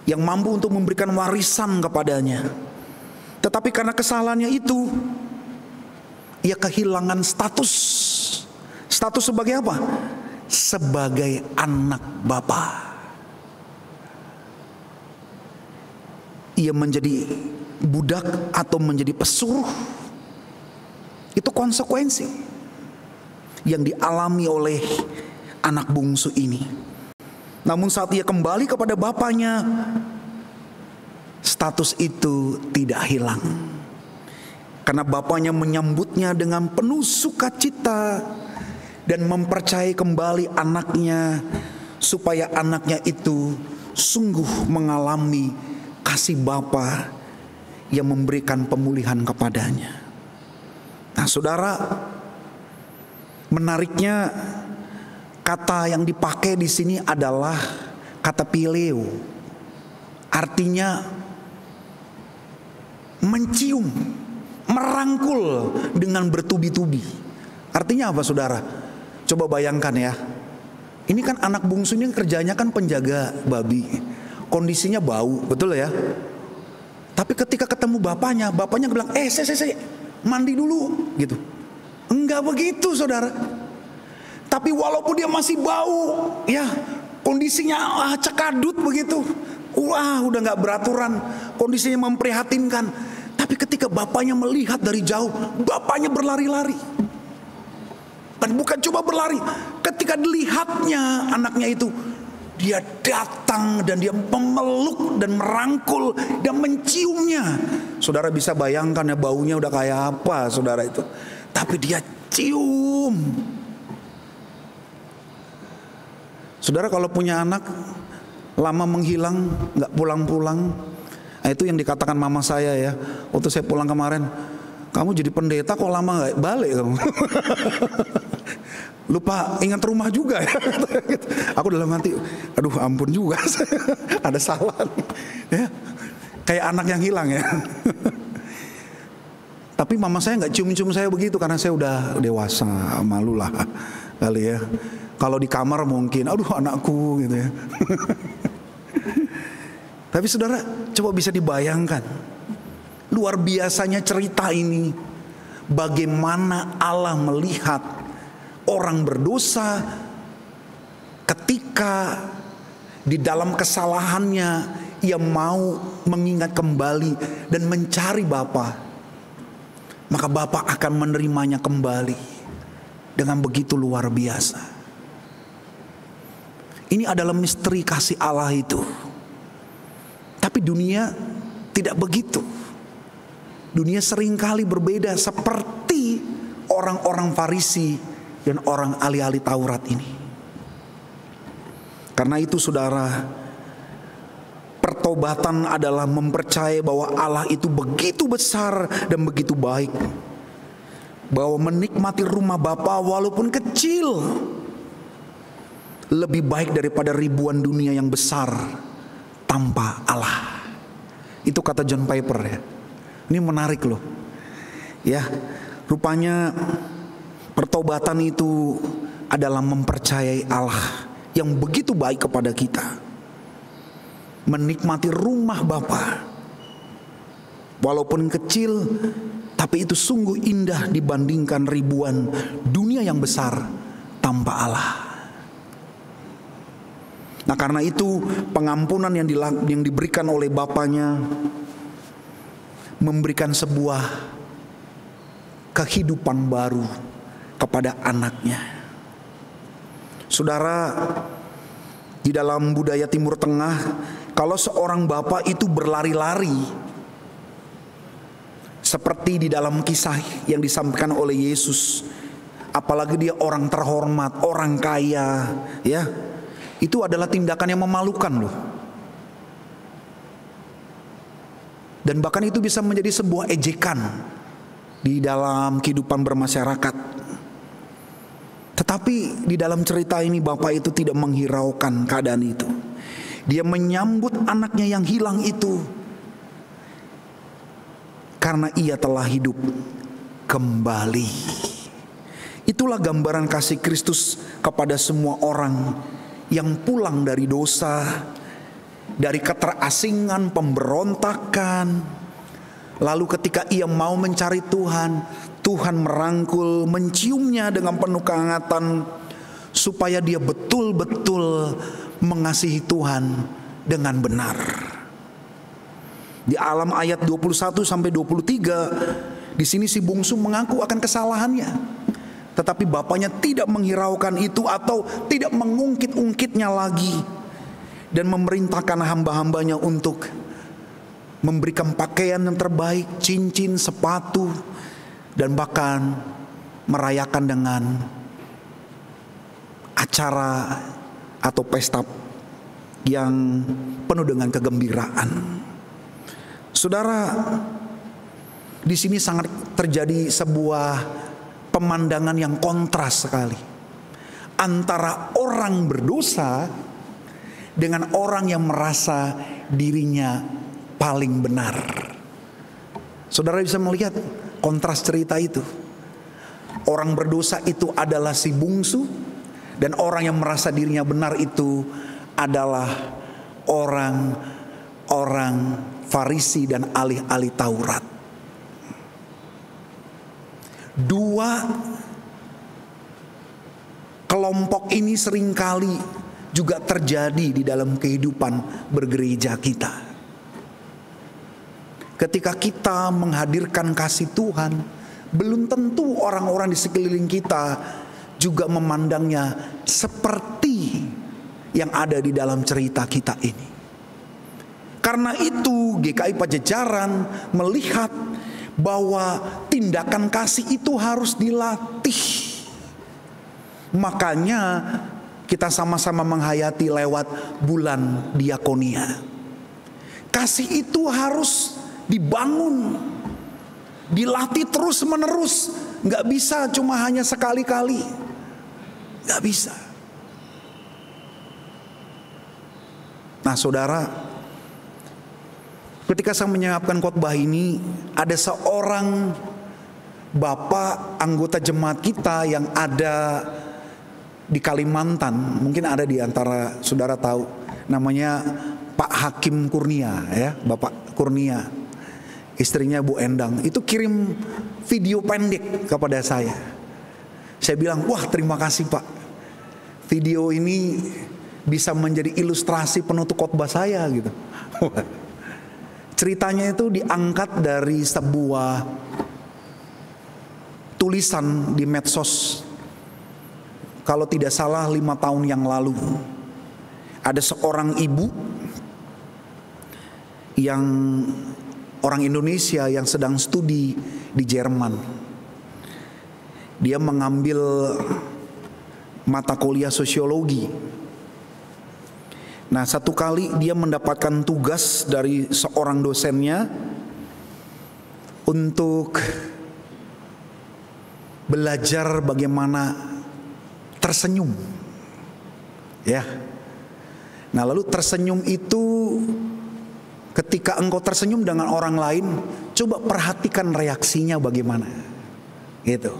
yang mampu untuk memberikan warisan kepadanya. Tetapi karena kesalahannya itu, ia kehilangan status. Status sebagai apa? Sebagai anak bapa. Ia menjadi budak atau menjadi pesuruh. Itu konsekuensi yang dialami oleh anak bungsu ini. Namun saat ia kembali kepada bapaknya, status itu tidak hilang. Karena bapaknya menyambutnya dengan penuh sukacita dan mempercayai kembali anaknya, supaya anaknya itu sungguh mengalami kasih bapa yang memberikan pemulihan kepadanya. Nah, saudara, menariknya kata yang dipakai di sini adalah kata pileo. Artinya mencium, merangkul dengan bertubi-tubi. Artinya apa, saudara? Coba bayangkan ya. Ini kan anak bungsu ini kerjanya kan penjaga babi. Kondisinya bau, betul ya? Tapi ketika ketemu bapaknya bilang, saya mandi dulu gitu. Enggak begitu, saudara. Tapi walaupun dia masih bau, ya kondisinya cekadut begitu, udah nggak beraturan, kondisinya memprihatinkan. Tapi ketika bapaknya melihat dari jauh, bapaknya berlari-lari. Dan bukan cuma berlari, ketika dilihatnya anaknya itu, dia datang dan dia memeluk dan merangkul dan menciumnya. Saudara bisa bayangkan ya, baunya udah kayak apa, saudara itu. Tapi dia cium. Saudara kalau punya anak lama menghilang, gak pulang-pulang, nah itu yang dikatakan mama saya ya, waktu saya pulang kemarin, kamu jadi pendeta kok lama gak balik kamu. Lupa ingat rumah juga ya. Aku dalam hati, aduh ampun juga, ada salah ya. Kayak anak yang hilang ya. Tapi mama saya gak cium-cium saya begitu, karena saya udah dewasa, malu lah kali ya. Kalau di kamar mungkin, aduh anakku gitu ya. Tapi saudara, coba bisa dibayangkan, luar biasanya cerita ini. Bagaimana Allah melihat orang berdosa ketika di dalam kesalahannya ia mau mengingat kembali dan mencari Bapa. Maka Bapa akan menerimanya kembali dengan begitu luar biasa. Ini adalah misteri kasih Allah itu. Tapi dunia tidak begitu. Dunia seringkali berbeda, seperti orang-orang Farisi dan orang ahli-ahli Taurat ini. Karena itu saudara, pertobatan adalah mempercayai bahwa Allah itu begitu besar dan begitu baik, bahwa menikmati rumah Bapa walaupun kecil lebih baik daripada ribuan dunia yang besar tanpa Allah. Itu kata John Piper ya. Ini menarik loh. Ya, rupanya pertobatan itu adalah mempercayai Allah yang begitu baik kepada kita. Menikmati rumah Bapa walaupun kecil, tapi itu sungguh indah dibandingkan ribuan dunia yang besar tanpa Allah. Nah, karena itu pengampunan yang diberikan oleh Bapaknya memberikan sebuah kehidupan baru kepada anaknya. Saudara, Di dalam budaya Timur Tengah, kalau seorang bapak itu berlari-lari, seperti di dalam kisah yang disampaikan oleh Yesus, apalagi dia orang terhormat, orang kaya, ya, itu adalah tindakan yang memalukan loh. Dan bahkan itu bisa menjadi sebuah ejekan di dalam kehidupan bermasyarakat. Tetapi di dalam cerita ini bapak itu tidak menghiraukan keadaan itu. Dia menyambut anaknya yang hilang itu karena ia telah hidup kembali. Itulah gambaran kasih Kristus kepada semua orang yang pulang dari dosa, dari keterasingan, pemberontakan. Lalu ketika ia mau mencari Tuhan, Tuhan merangkul, menciumnya dengan penuh kehangatan, supaya dia betul-betul mengasihi Tuhan dengan benar. Di alam ayat 21 sampai 23, di sini si bungsu mengaku akan kesalahannya. Tetapi bapaknya tidak menghiraukan itu atau tidak mengungkit-ungkitnya lagi, dan memerintahkan hamba-hambanya untuk memberikan pakaian yang terbaik, cincin, sepatu, dan bahkan merayakan dengan acara atau pesta yang penuh dengan kegembiraan. Saudara, di sini sangat terjadi sebuah pemandangan yang kontras sekali antara orang berdosa dengan orang yang merasa dirinya paling benar. Saudara bisa melihat kontras cerita itu. Orang berdosa itu adalah si bungsu, dan orang yang merasa dirinya benar itu adalah orang-orang Farisi dan ahli-ahli Taurat. Dua kelompok ini seringkali juga terjadi di dalam kehidupan bergereja kita. Ketika kita menghadirkan kasih Tuhan, belum tentu orang-orang di sekeliling kita juga memandangnya seperti yang ada di dalam cerita kita ini. Karena itu GKI Pajajaran melihat bahwa tindakan kasih itu harus dilatih. Makanya kita sama-sama menghayati lewat bulan diakonia. Kasih itu harus dibangun, dilatih terus menerus. Gak bisa cuma hanya sekali-kali, gak bisa. Nah saudara, ketika saya menyiapkan khotbah ini, ada seorang bapak anggota jemaat kita yang ada di Kalimantan. Mungkin ada di antara saudara tahu, namanya Pak Hakim Kurnia, ya, Bapak Kurnia. Istrinya Bu Endang itu kirim video pendek kepada saya. Saya bilang, wah terima kasih Pak, video ini bisa menjadi ilustrasi penutup khotbah saya gitu. Ceritanya itu diangkat dari sebuah tulisan di medsos, kalau tidak salah 5 tahun yang lalu. Ada seorang ibu yang orang Indonesia yang sedang studi di Jerman. Dia mengambil mata kuliah sosiologi. Nah, satu kali dia mendapatkan tugas dari seorang dosennya untuk belajar bagaimana tersenyum. Ya. Nah, lalu tersenyum itu, ketika engkau tersenyum dengan orang lain, coba perhatikan reaksinya bagaimana. Gitu.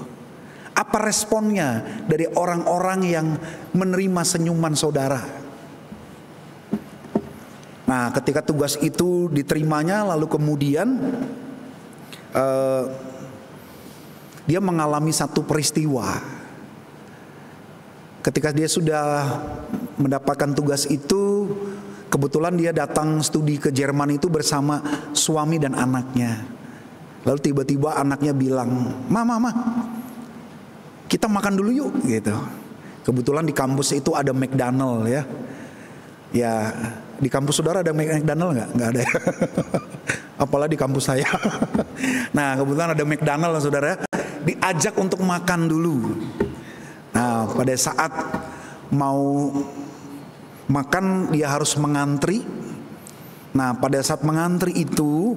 Apa responnya dari orang-orang yang menerima senyuman saudara? Nah, ketika tugas itu diterimanya, lalu kemudian dia mengalami satu peristiwa. Ketika dia sudah mendapatkan tugas itu, kebetulan dia datang studi ke Jerman itu bersama suami dan anaknya. Lalu tiba-tiba anaknya bilang, Mama, kita makan dulu yuk, gitu. Kebetulan di kampus itu ada McDonald, ya. Ya, di kampus saudara ada McDonald nggak? Nggak ada ya. Apalagi di kampus saya. Nah, kebetulan ada McDonald saudara. Diajak untuk makan dulu. Nah, pada saat mau makan dia harus mengantri. Nah, pada saat mengantri itu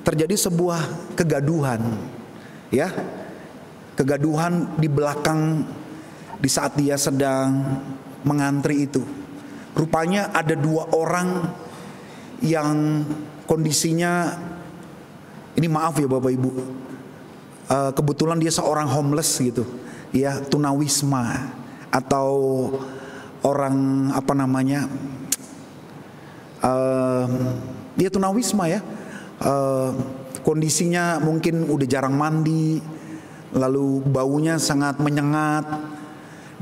terjadi sebuah kegaduhan. Ya, kegaduhan di belakang di saat dia sedang mengantri itu. Rupanya ada 2 orang yang kondisinya, ini maaf ya Bapak Ibu, kebetulan dia seorang homeless gitu, ya, tunawisma atau orang apa namanya, dia tunawisma ya, kondisinya mungkin udah jarang mandi, lalu baunya sangat menyengat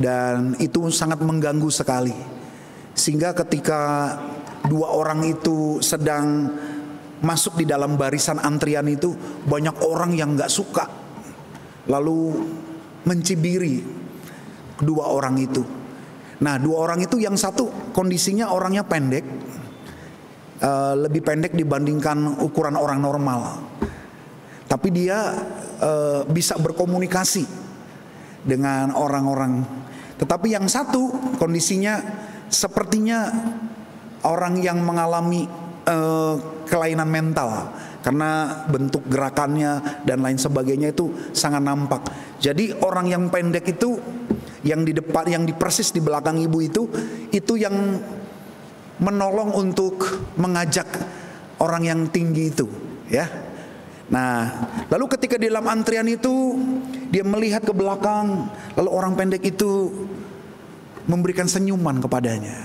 dan itu sangat mengganggu sekali. Sehingga ketika 2 orang itu sedang masuk di dalam barisan antrian itu, banyak orang yang gak suka lalu mencibiri 2 orang itu. Nah, 2 orang itu yang satu kondisinya orangnya pendek, lebih pendek dibandingkan ukuran orang normal. Tapi dia bisa berkomunikasi dengan orang-orang. Tetapi yang satu kondisinya sepertinya orang yang mengalami kelainan mental, karena bentuk gerakannya dan lain sebagainya itu sangat nampak. Jadi orang yang pendek itu, yang di depan, yang di persis di belakang ibu itu yang menolong untuk mengajak orang yang tinggi itu, ya. Nah, lalu ketika di dalam antrian itu dia melihat ke belakang, lalu orang pendek itu memberikan senyuman kepadanya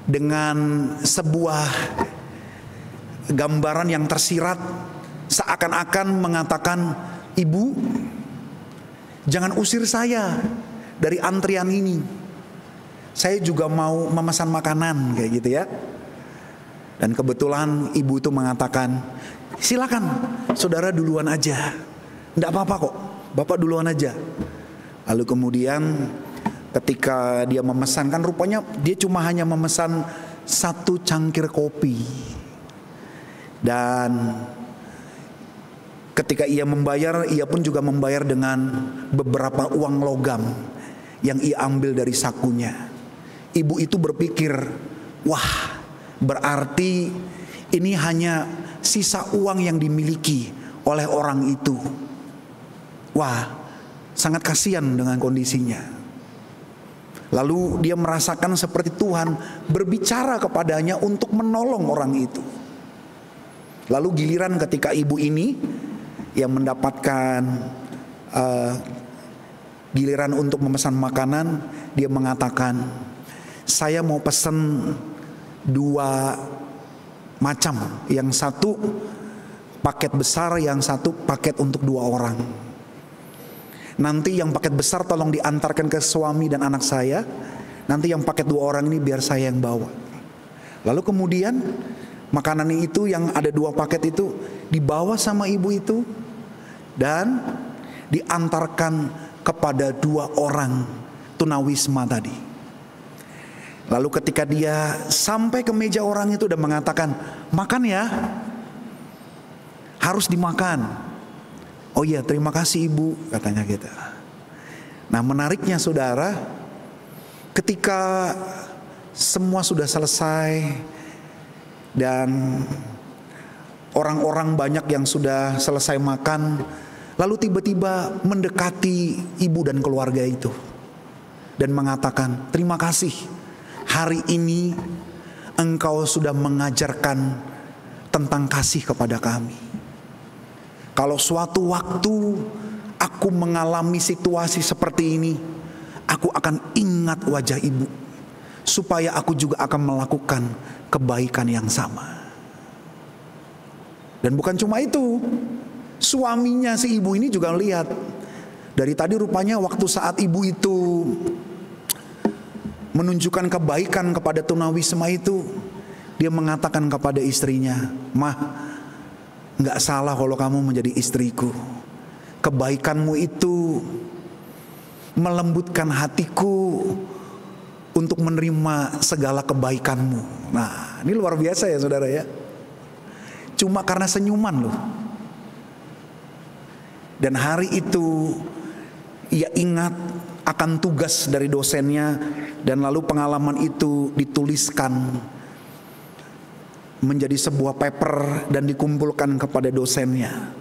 dengan sebuah gambaran yang tersirat, seakan-akan mengatakan, "Ibu, jangan usir saya dari antrian ini. Saya juga mau memesan makanan," kayak gitu ya. Dan kebetulan ibu itu mengatakan, "Silakan, saudara duluan aja. Enggak apa-apa kok, Bapak duluan aja." Lalu kemudian ketika dia memesan, kan rupanya dia cuma hanya memesan 1 cangkir kopi. Dan ketika ia membayar, ia pun juga membayar dengan beberapa uang logam yang ia ambil dari sakunya. Ibu itu berpikir, wah, berarti ini hanya sisa uang yang dimiliki oleh orang itu. Wah, sangat kasihan dengan kondisinya. Lalu dia merasakan seperti Tuhan berbicara kepadanya untuk menolong orang itu. Lalu giliran ketika ibu ini yang mendapatkan giliran untuk memesan makanan, dia mengatakan, "Saya mau pesan 2 macam, yang satu paket besar, yang satu paket untuk 2 orang. Nanti yang paket besar tolong diantarkan ke suami dan anak saya. Nanti yang paket 2 orang ini biar saya yang bawa." Lalu kemudian makanan itu yang ada 2 paket itu dibawa sama ibu itu dan diantarkan kepada 2 orang tunawisma tadi. Lalu ketika dia sampai ke meja orang itu dan mengatakan, "Makan ya, harus dimakan." "Oh iya, terima kasih ibu," katanya gitu. Nah, menariknya saudara, ketika semua sudah selesai dan orang-orang banyak yang sudah selesai makan, lalu tiba-tiba mendekati ibu dan keluarga itu dan mengatakan, "Terima kasih, hari ini engkau sudah mengajarkan tentang kasih kepada kami. Kalau suatu waktu aku mengalami situasi seperti ini, aku akan ingat wajah ibu, supaya aku juga akan melakukan kebaikan yang sama." Dan bukan cuma itu, suaminya si ibu ini juga lihat. Dari tadi rupanya waktu saat ibu itu menunjukkan kebaikan kepada tunawisma itu, dia mengatakan kepada istrinya, "Mah, gak salah kalau kamu menjadi istriku. Kebaikanmu itu melembutkan hatiku untuk menerima segala kebaikanmu. Nah, ini luar biasa ya saudara ya. Cuma karena senyuman loh. Dan hari itu ia ingat akan tugas dari dosennya, dan lalu pengalaman itu dituliskan menjadi sebuah paper dan dikumpulkan kepada dosennya.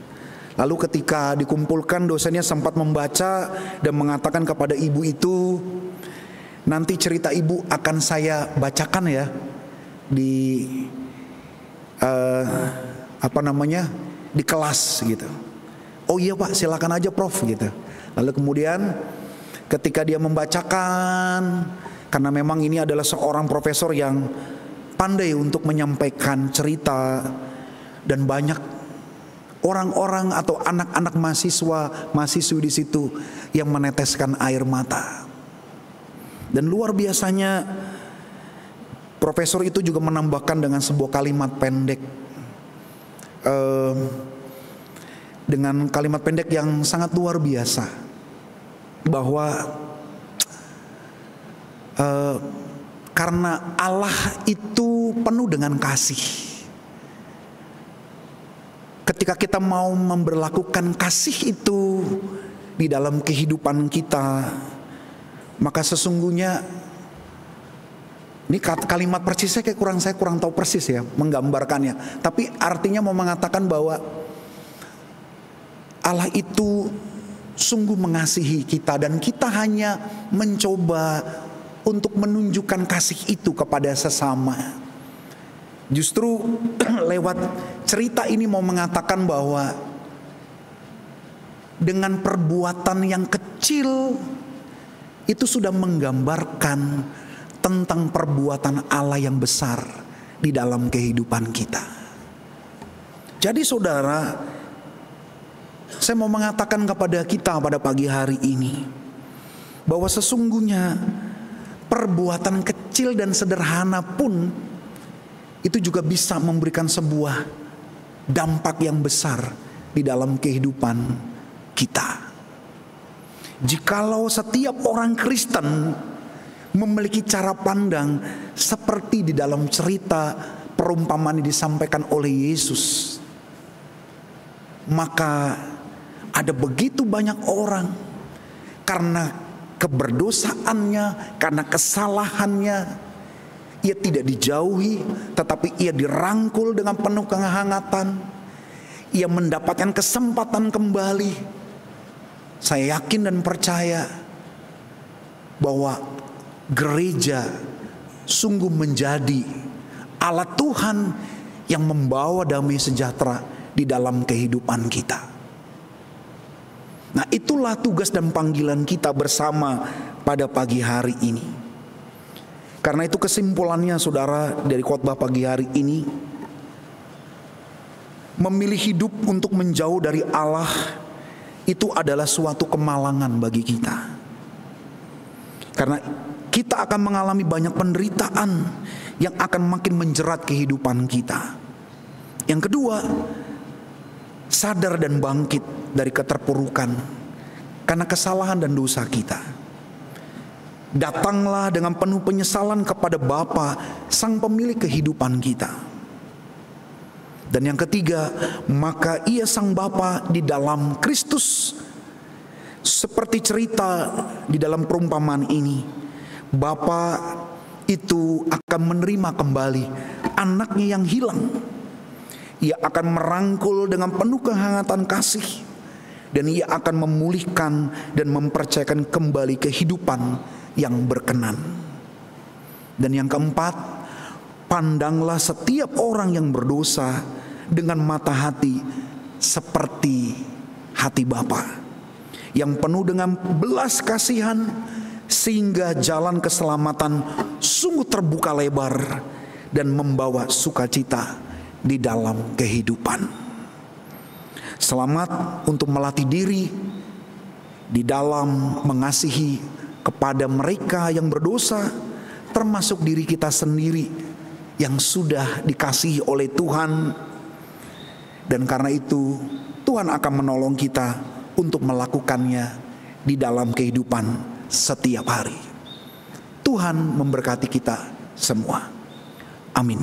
Lalu ketika dikumpulkan, dosennya sempat membaca dan mengatakan kepada ibu itu, nanti cerita ibu akan saya bacakan ya di di kelas gitu. Oh iya Pak, silakan aja Prof gitu. Lalu kemudian ketika dia membacakan, karena memang ini adalah seorang profesor yang pandai untuk menyampaikan cerita, dan banyak orang-orang atau anak-anak mahasiswi di situ yang meneteskan air mata. Dan luar biasanya profesor itu juga menambahkan dengan sebuah kalimat pendek, dengan kalimat pendek yang sangat luar biasa, bahwa karena Allah itu penuh dengan kasih. Ketika kita mau memberlakukan kasih itu di dalam kehidupan kita, maka sesungguhnya, ini kalimat persisnya saya kurang tahu persis ya menggambarkannya, tapi artinya mau mengatakan bahwa Allah itu sungguh mengasihi kita, dan kita hanya mencoba untuk menunjukkan kasih itu kepada sesama. Justru lewat cerita ini mau mengatakan bahwa dengan perbuatan yang kecil itu sudah menggambarkan tentang perbuatan Allah yang besar di dalam kehidupan kita. Jadi saudara, saya mau mengatakan kepada kita pada pagi hari ini bahwa sesungguhnya perbuatan kecil dan sederhana pun itu juga bisa memberikan sebuah dampak yang besar di dalam kehidupan kita. Jikalau setiap orang Kristen memiliki cara pandang seperti di dalam cerita perumpamaan yang disampaikan oleh Yesus, maka ada begitu banyak orang karena keberdosaannya, karena kesalahannya, ia tidak dijauhi, tetapi ia dirangkul dengan penuh kehangatan. Ia mendapatkan kesempatan kembali. Saya yakin dan percaya bahwa gereja sungguh menjadi alat Tuhan yang membawa damai sejahtera di dalam kehidupan kita. Nah, itulah tugas dan panggilan kita bersama pada pagi hari ini. Karena itu kesimpulannya saudara dari khotbah pagi hari ini, memilih hidup untuk menjauh dari Allah itu adalah suatu kemalangan bagi kita. Karena kita akan mengalami banyak penderitaan yang akan makin menjerat kehidupan kita. Yang kedua, sadar dan bangkit dari keterpurukan karena kesalahan dan dosa kita. Datanglah dengan penuh penyesalan kepada Bapa, Sang Pemilik kehidupan kita. Dan yang ketiga, maka ia Sang Bapa di dalam Kristus, seperti cerita di dalam perumpamaan ini, Bapa itu akan menerima kembali anaknya yang hilang. Ia akan merangkul dengan penuh kehangatan kasih, dan ia akan memulihkan dan mempercayakan kembali kehidupan yang berkenan. Dan yang keempat, pandanglah setiap orang yang berdosa dengan mata hati seperti hati Bapa, yang penuh dengan belas kasihan, sehingga jalan keselamatan sungguh terbuka lebar dan membawa sukacita di dalam kehidupan. Selamat untuk melatih diri di dalam mengasihi kepada mereka yang berdosa, termasuk diri kita sendiri yang sudah dikasihi oleh Tuhan. Dan karena itu Tuhan akan menolong kita untuk melakukannya di dalam kehidupan setiap hari. Tuhan memberkati kita semua. Amin.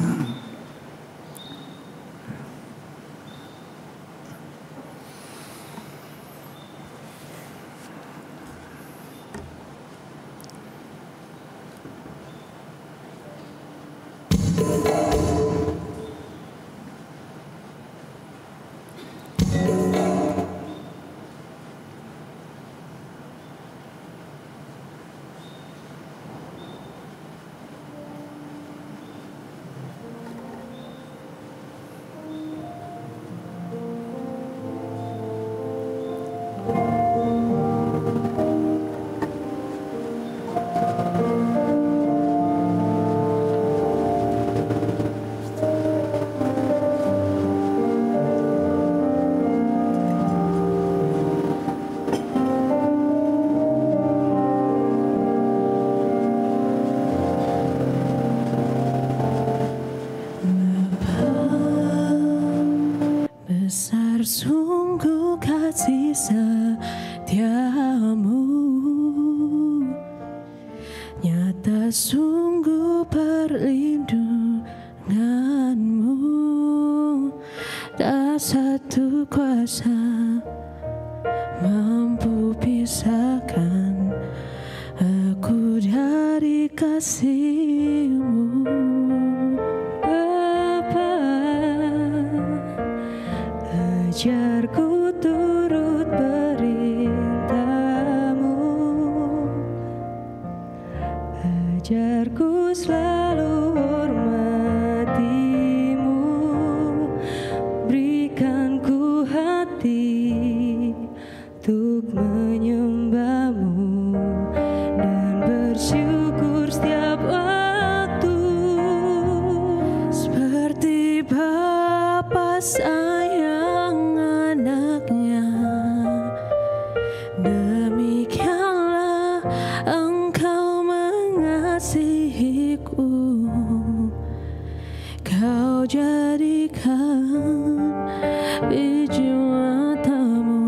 Besar sungguh kasih setiamu, nyata sungguh perlindunganmu. Tak satu kuasa mampu pisahkan aku dari kasih-Mu. Ajarku turut perintah-Mu, ajarku selalu hormati-Mu, berikan ku hati untuk menyembah-Mu dan bersyukur setiap waktu. Seperti Bapa sayang anaknya, demikianlah Engkau mengasihiku. Kau jadikan biji mata-Mu,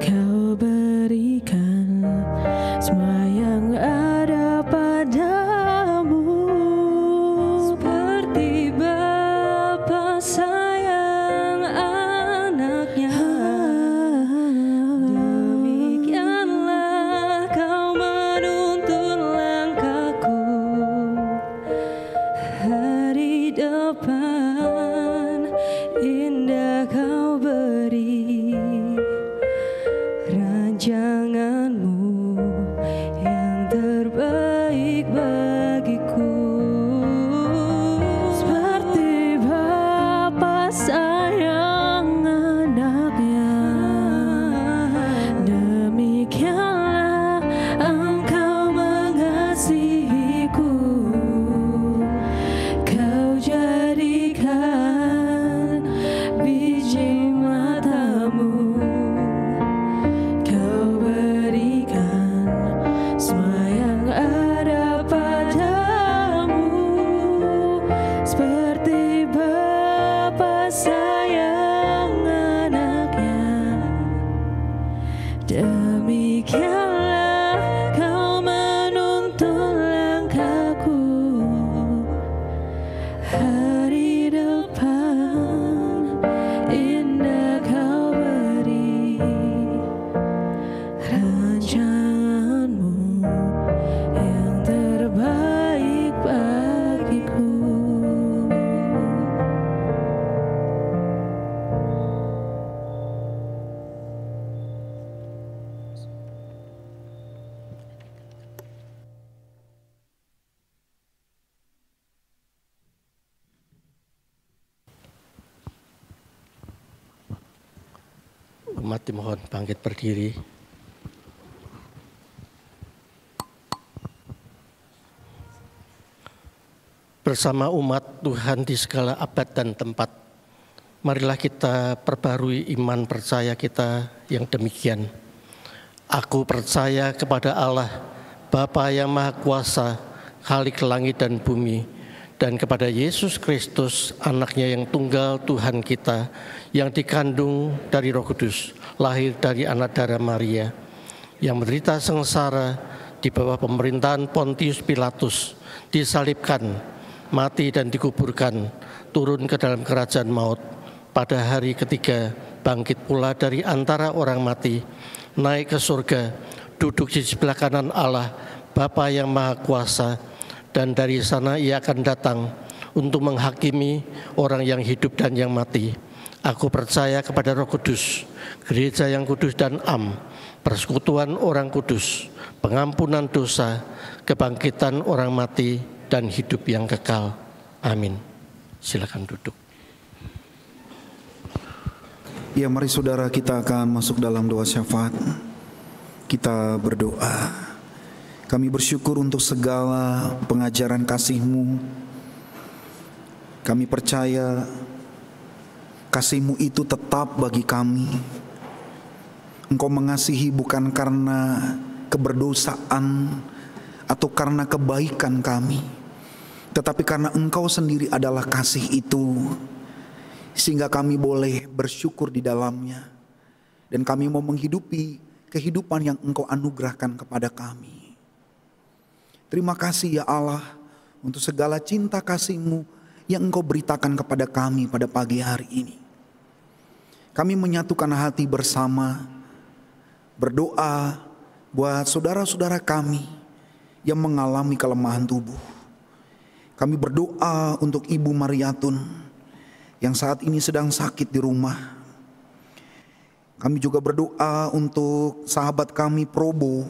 Kau berikan semua yang ada padamu. Seperti Bapa sayang anaknya, demikianlah Kau menuntun langkahku. Hari depan indah Kau beri, rancangan-Mu yang terbaik bagiku. Seperti Bapa sayang anaknya, demikianlah Engkau mengasihiku. Kau jadikan biji mata-Mu, Kau berikan semua yang ada padamu. Seperti Bapa sayang anaknya, demikianlah Kau menuntun langkahku. Hari depan indah Kau beri, rancangan-Mu yang terbaik bagiku. Umat dimohon bangkit berdiri. Bersama umat Tuhan di segala abad dan tempat, marilah kita perbarui iman percaya kita yang demikian. Aku percaya kepada Allah, Bapa yang Maha Kuasa, Khalik langit dan bumi, dan kepada Yesus Kristus, anaknya yang tunggal Tuhan kita, yang dikandung dari Roh Kudus, lahir dari anak darah Maria, yang menderita sengsara, di bawah pemerintahan Pontius Pilatus, disalibkan, mati dan dikuburkan, turun ke dalam kerajaan maut. Pada hari ketiga bangkit pula dari antara orang mati, naik ke surga, duduk di sebelah kanan Allah, Bapa yang Maha Kuasa, dan dari sana ia akan datang untuk menghakimi orang yang hidup dan yang mati. Aku percaya kepada Roh Kudus, gereja yang kudus dan persekutuan orang kudus, pengampunan dosa, kebangkitan orang mati, dan hidup yang kekal. Amin. Silakan duduk. Ya, mari saudara, kita akan masuk dalam doa syafaat. Kita berdoa. Kami bersyukur untuk segala pengajaran kasih-Mu. Kami percaya kasih-Mu itu tetap bagi kami. Engkau mengasihi bukan karena keberdosaan atau karena kebaikan kami, tetapi karena Engkau sendiri adalah kasih itu, sehingga kami boleh bersyukur di dalamnya. Dan kami mau menghidupi kehidupan yang Engkau anugerahkan kepada kami. Terima kasih ya Allah untuk segala cinta kasih-Mu yang Engkau beritakan kepada kami pada pagi hari ini. Kami menyatukan hati bersama, berdoa buat saudara-saudara kami yang mengalami kelemahan tubuh. Kami berdoa untuk Ibu Mariatun yang saat ini sedang sakit di rumah. Kami juga berdoa untuk sahabat kami Probo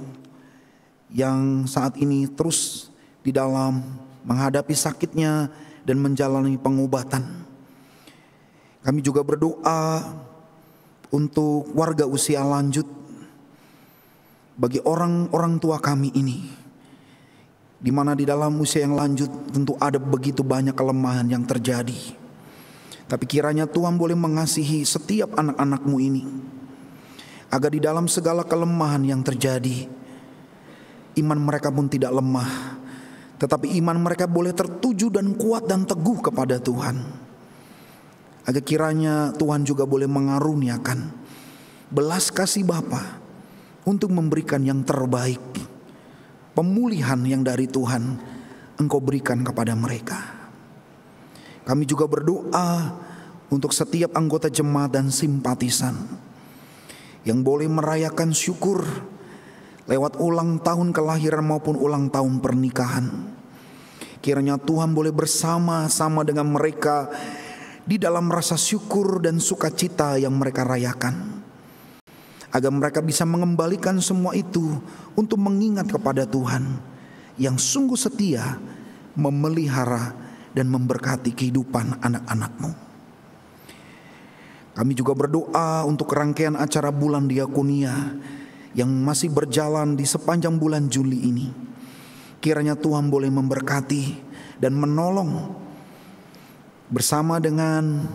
yang saat ini terus di dalam menghadapi sakitnya dan menjalani pengobatan. Kami juga berdoa untuk warga usia lanjut, bagi orang-orang tua kami ini, di mana di dalam usia yang lanjut tentu ada begitu banyak kelemahan yang terjadi. Tapi kiranya Tuhan boleh mengasihi setiap anak-anak-Mu ini, agar di dalam segala kelemahan yang terjadi, iman mereka pun tidak lemah, tetapi iman mereka boleh tertuju dan kuat dan teguh kepada Tuhan. Agar kiranya Tuhan juga boleh mengaruniakan belas kasih Bapa untuk memberikan yang terbaik, pemulihan yang dari Tuhan Engkau berikan kepada mereka. Kami juga berdoa untuk setiap anggota jemaat dan simpatisan yang boleh merayakan syukur lewat ulang tahun kelahiran maupun ulang tahun pernikahan. Kiranya Tuhan boleh bersama-sama dengan mereka di dalam rasa syukur dan sukacita yang mereka rayakan, agar mereka bisa mengembalikan semua itu untuk mengingat kepada Tuhan yang sungguh setia memelihara dan memberkati kehidupan anak-anak-Mu. Kami juga berdoa untuk rangkaian acara bulan diakonia yang masih berjalan di sepanjang bulan Juli ini. Kiranya Tuhan boleh memberkati dan menolong bersama dengan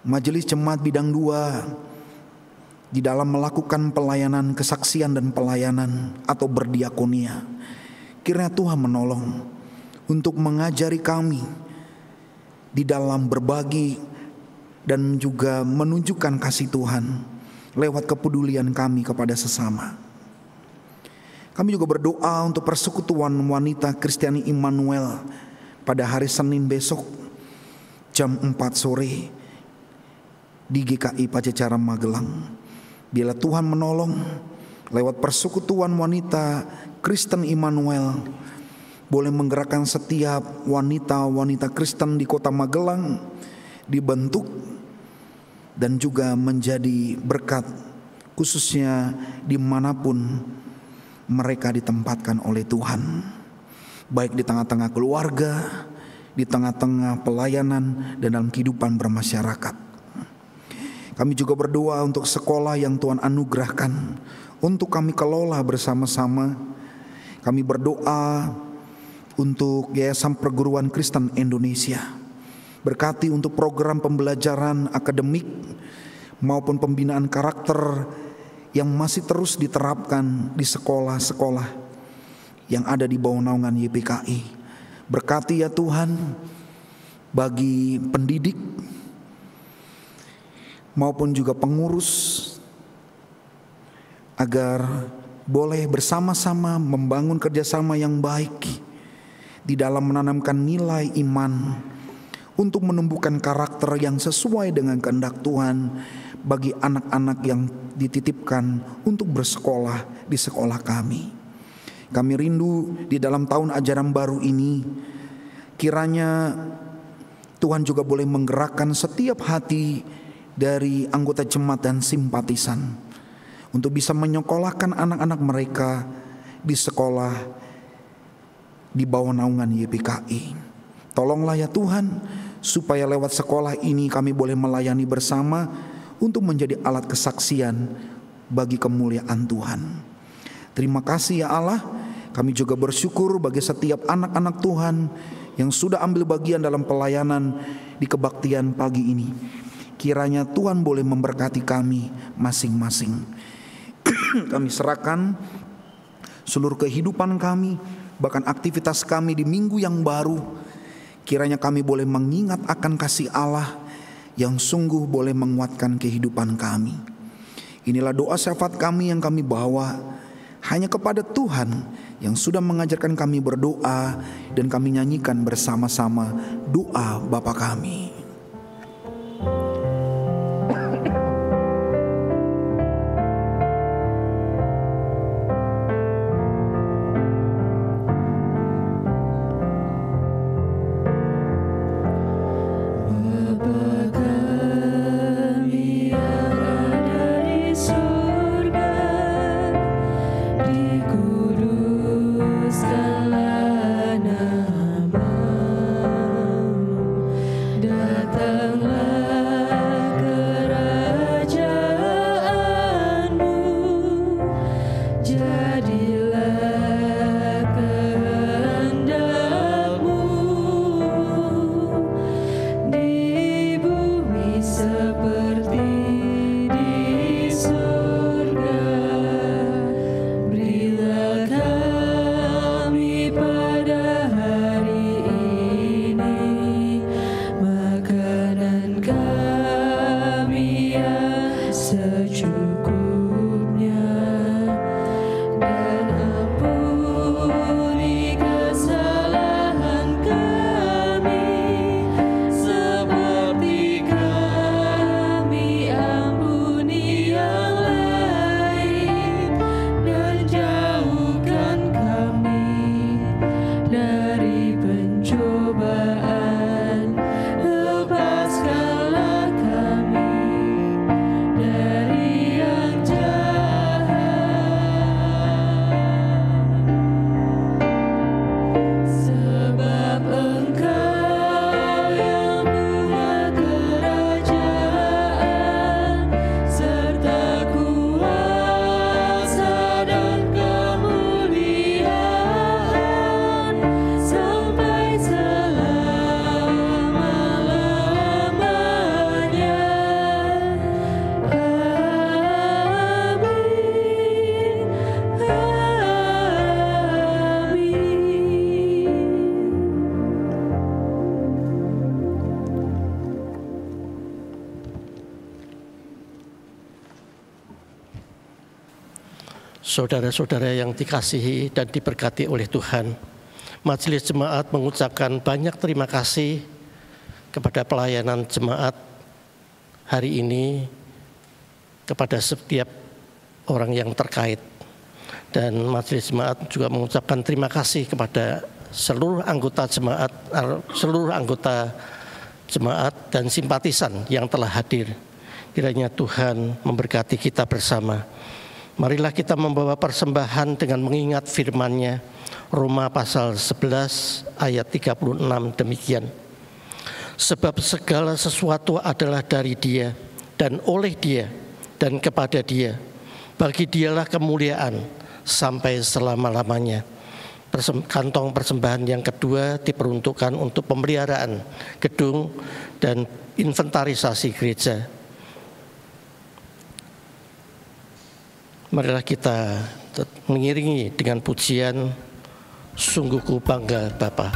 Majelis Jemaat Bidang 2 di dalam melakukan pelayanan kesaksian dan pelayanan atau berdiakonia. Kiranya Tuhan menolong untuk mengajari kami di dalam berbagi dan juga menunjukkan kasih Tuhan lewat kepedulian kami kepada sesama. Kami juga berdoa untuk persekutuan wanita Kristiani Immanuel pada hari Senin besok jam 4 sore di GKI Pajajaran Magelang. Bila Tuhan menolong lewat persekutuan wanita Kristen Immanuel boleh menggerakkan setiap wanita-wanita Kristen di kota Magelang dibentuk dan juga menjadi berkat, khususnya dimanapun mereka ditempatkan oleh Tuhan, baik di tengah-tengah keluarga, di tengah-tengah pelayanan, dan dalam kehidupan bermasyarakat. Kami juga berdoa untuk sekolah yang Tuhan anugerahkan untuk kami kelola bersama-sama. Kami berdoa untuk Yayasan Perguruan Kristen Indonesia. Berkati untuk program pembelajaran akademik maupun pembinaan karakter yang masih terus diterapkan di sekolah-sekolah yang ada di bawah naungan YPKI. Berkati ya Tuhan bagi pendidik maupun juga pengurus, agar boleh bersama-sama membangun kerjasama yang baik di dalam menanamkan nilai iman untuk menumbuhkan karakter yang sesuai dengan kehendak Tuhan bagi anak-anak yang dititipkan untuk bersekolah di sekolah kami. Kami rindu di dalam tahun ajaran baru ini, kiranya Tuhan juga boleh menggerakkan setiap hati dari anggota jemaat dan simpatisan untuk bisa menyekolahkan anak-anak mereka di sekolah di bawah naungan YPKI. Tolonglah ya Tuhan, supaya lewat sekolah ini kami boleh melayani bersama untuk menjadi alat kesaksian bagi kemuliaan Tuhan. Terima kasih ya Allah. Kami juga bersyukur bagi setiap anak-anak Tuhan yang sudah ambil bagian dalam pelayanan di kebaktian pagi ini. Kiranya Tuhan boleh memberkati kami masing-masing. Kami serahkan seluruh kehidupan kami, bahkan aktivitas kami di minggu yang baru. Kiranya kami boleh mengingat akan kasih Allah yang sungguh boleh menguatkan kehidupan kami. Inilah doa syafaat kami yang kami bawa hanya kepada Tuhan yang sudah mengajarkan kami berdoa, dan kami nyanyikan bersama-sama doa Bapa kami. Saudara-saudara yang dikasihi dan diberkati oleh Tuhan, Majelis Jemaat mengucapkan banyak terima kasih kepada pelayanan jemaat hari ini, kepada setiap orang yang terkait. Dan Majelis Jemaat juga mengucapkan terima kasih kepada seluruh anggota jemaat dan simpatisan yang telah hadir. Kiranya Tuhan memberkati kita bersama. Marilah kita membawa persembahan dengan mengingat firman-Nya. Roma pasal 11 ayat 36 demikian. Sebab segala sesuatu adalah dari Dia, dan oleh Dia, dan kepada Dia. Bagi Dialah kemuliaan sampai selama-lamanya. Kantong persembahan yang kedua diperuntukkan untuk pemeliharaan gedung dan inventarisasi gereja. Marilah kita mengiringi dengan pujian Sungguh ku bangga Bapa.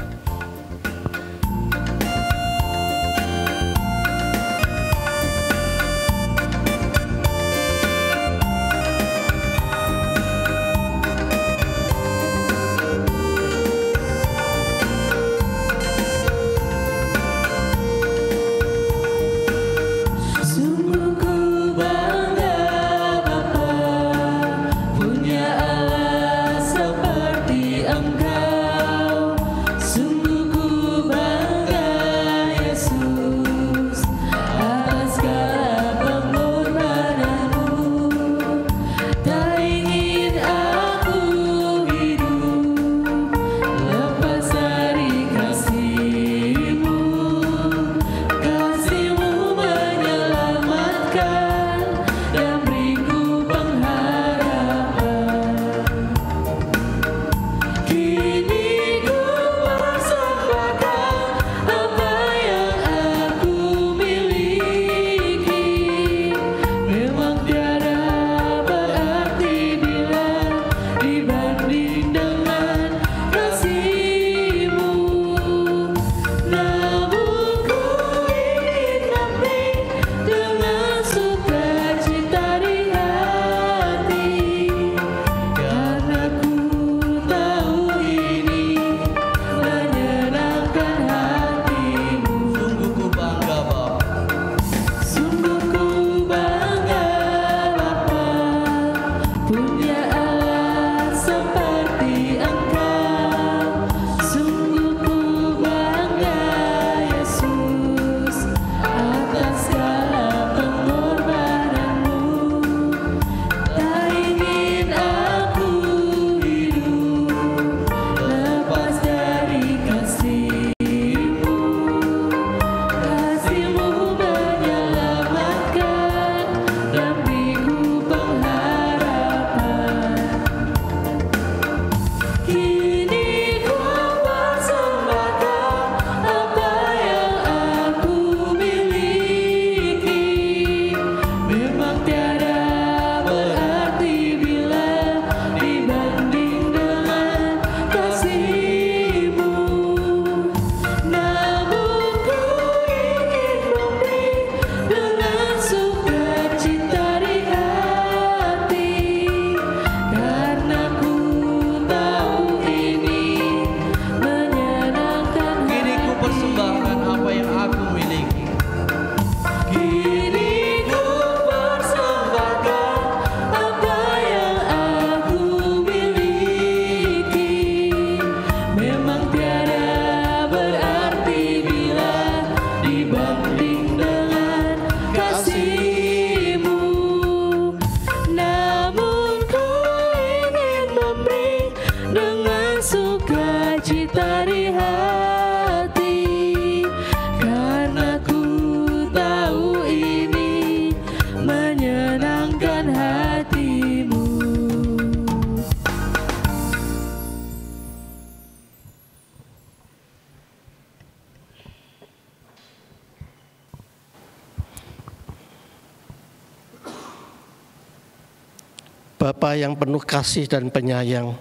Bapa yang penuh kasih dan penyayang,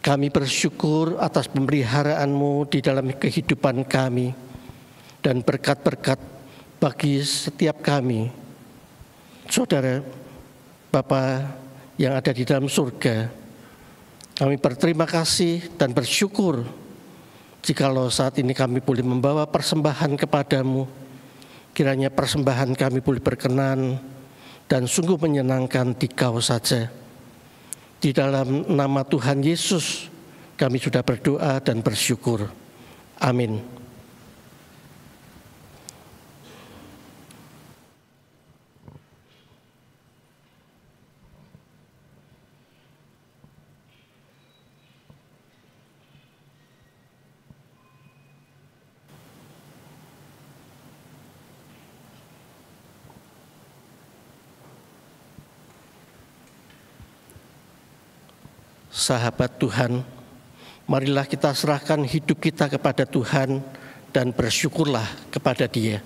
kami bersyukur atas pemeliharaan-Mu di dalam kehidupan kami dan berkat-berkat bagi setiap kami. Saudara Bapa yang ada di dalam surga, kami berterima kasih dan bersyukur jikalau saat ini kami boleh membawa persembahan kepadamu. Kiranya persembahan kami boleh berkenan dan sungguh menyenangkan di Kau saja. Di dalam nama Tuhan Yesus kami sudah berdoa dan bersyukur. Amin. Sahabat Tuhan, marilah kita serahkan hidup kita kepada Tuhan dan bersyukurlah kepada Dia.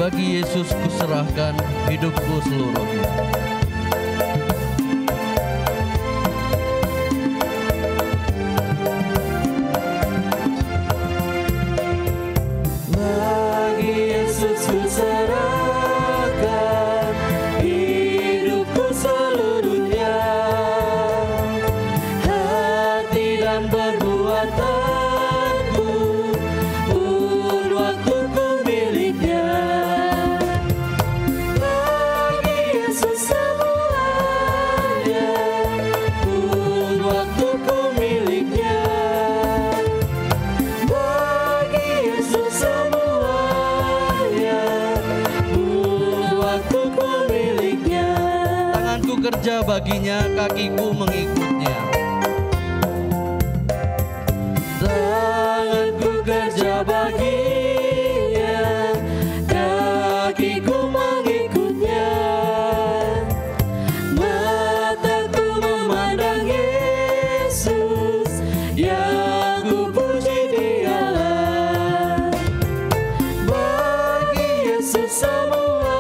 Bagi Yesus kuserahkan hidupku seluruhnya. Kerja baginya, kakiku mengikutnya. Tanganku kerja baginya, kakiku mengikutnya. Mataku memandang Yesus, yang ku puji Dialah. Bagi Yesus semuanya,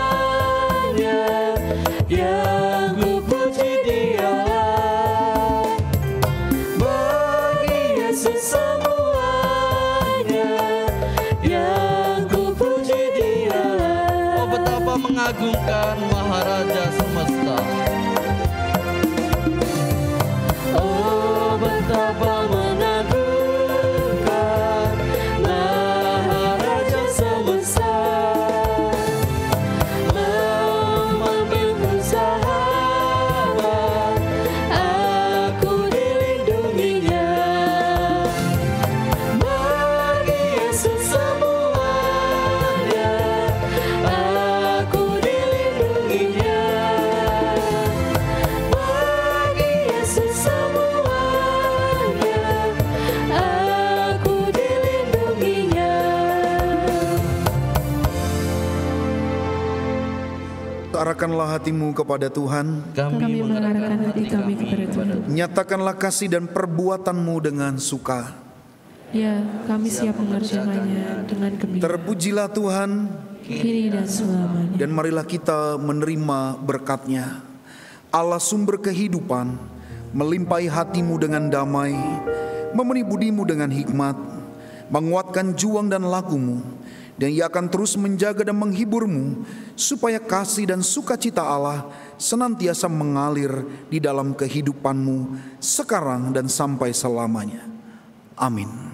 yang ku puji Dialah. Bagi Yesus semuanya, yang ku puji Dialah. Oh, betapa mengagumkan Maharaja semesta. Oh, betapa mengagumkan Maharaja semesta. Arahkanlah hatimu kepada Tuhan. Kami mengarahkan hati kami kepada Tuhan. Nyatakanlah kasih dan perbuatanmu dengan suka. Ya, kami siap mengerjakannya dengan gembira. Terpujilah Tuhan, Kini dan selamanya. dan marilah kita menerima berkat-Nya. Allah sumber kehidupan, melimpahi hatimu dengan damai, memenuhi budimu dengan hikmat, menguatkan juang dan lakumu, dan Ia akan terus menjaga dan menghiburmu, supaya kasih dan sukacita Allah senantiasa mengalir di dalam kehidupanmu sekarang dan sampai selamanya. Amin.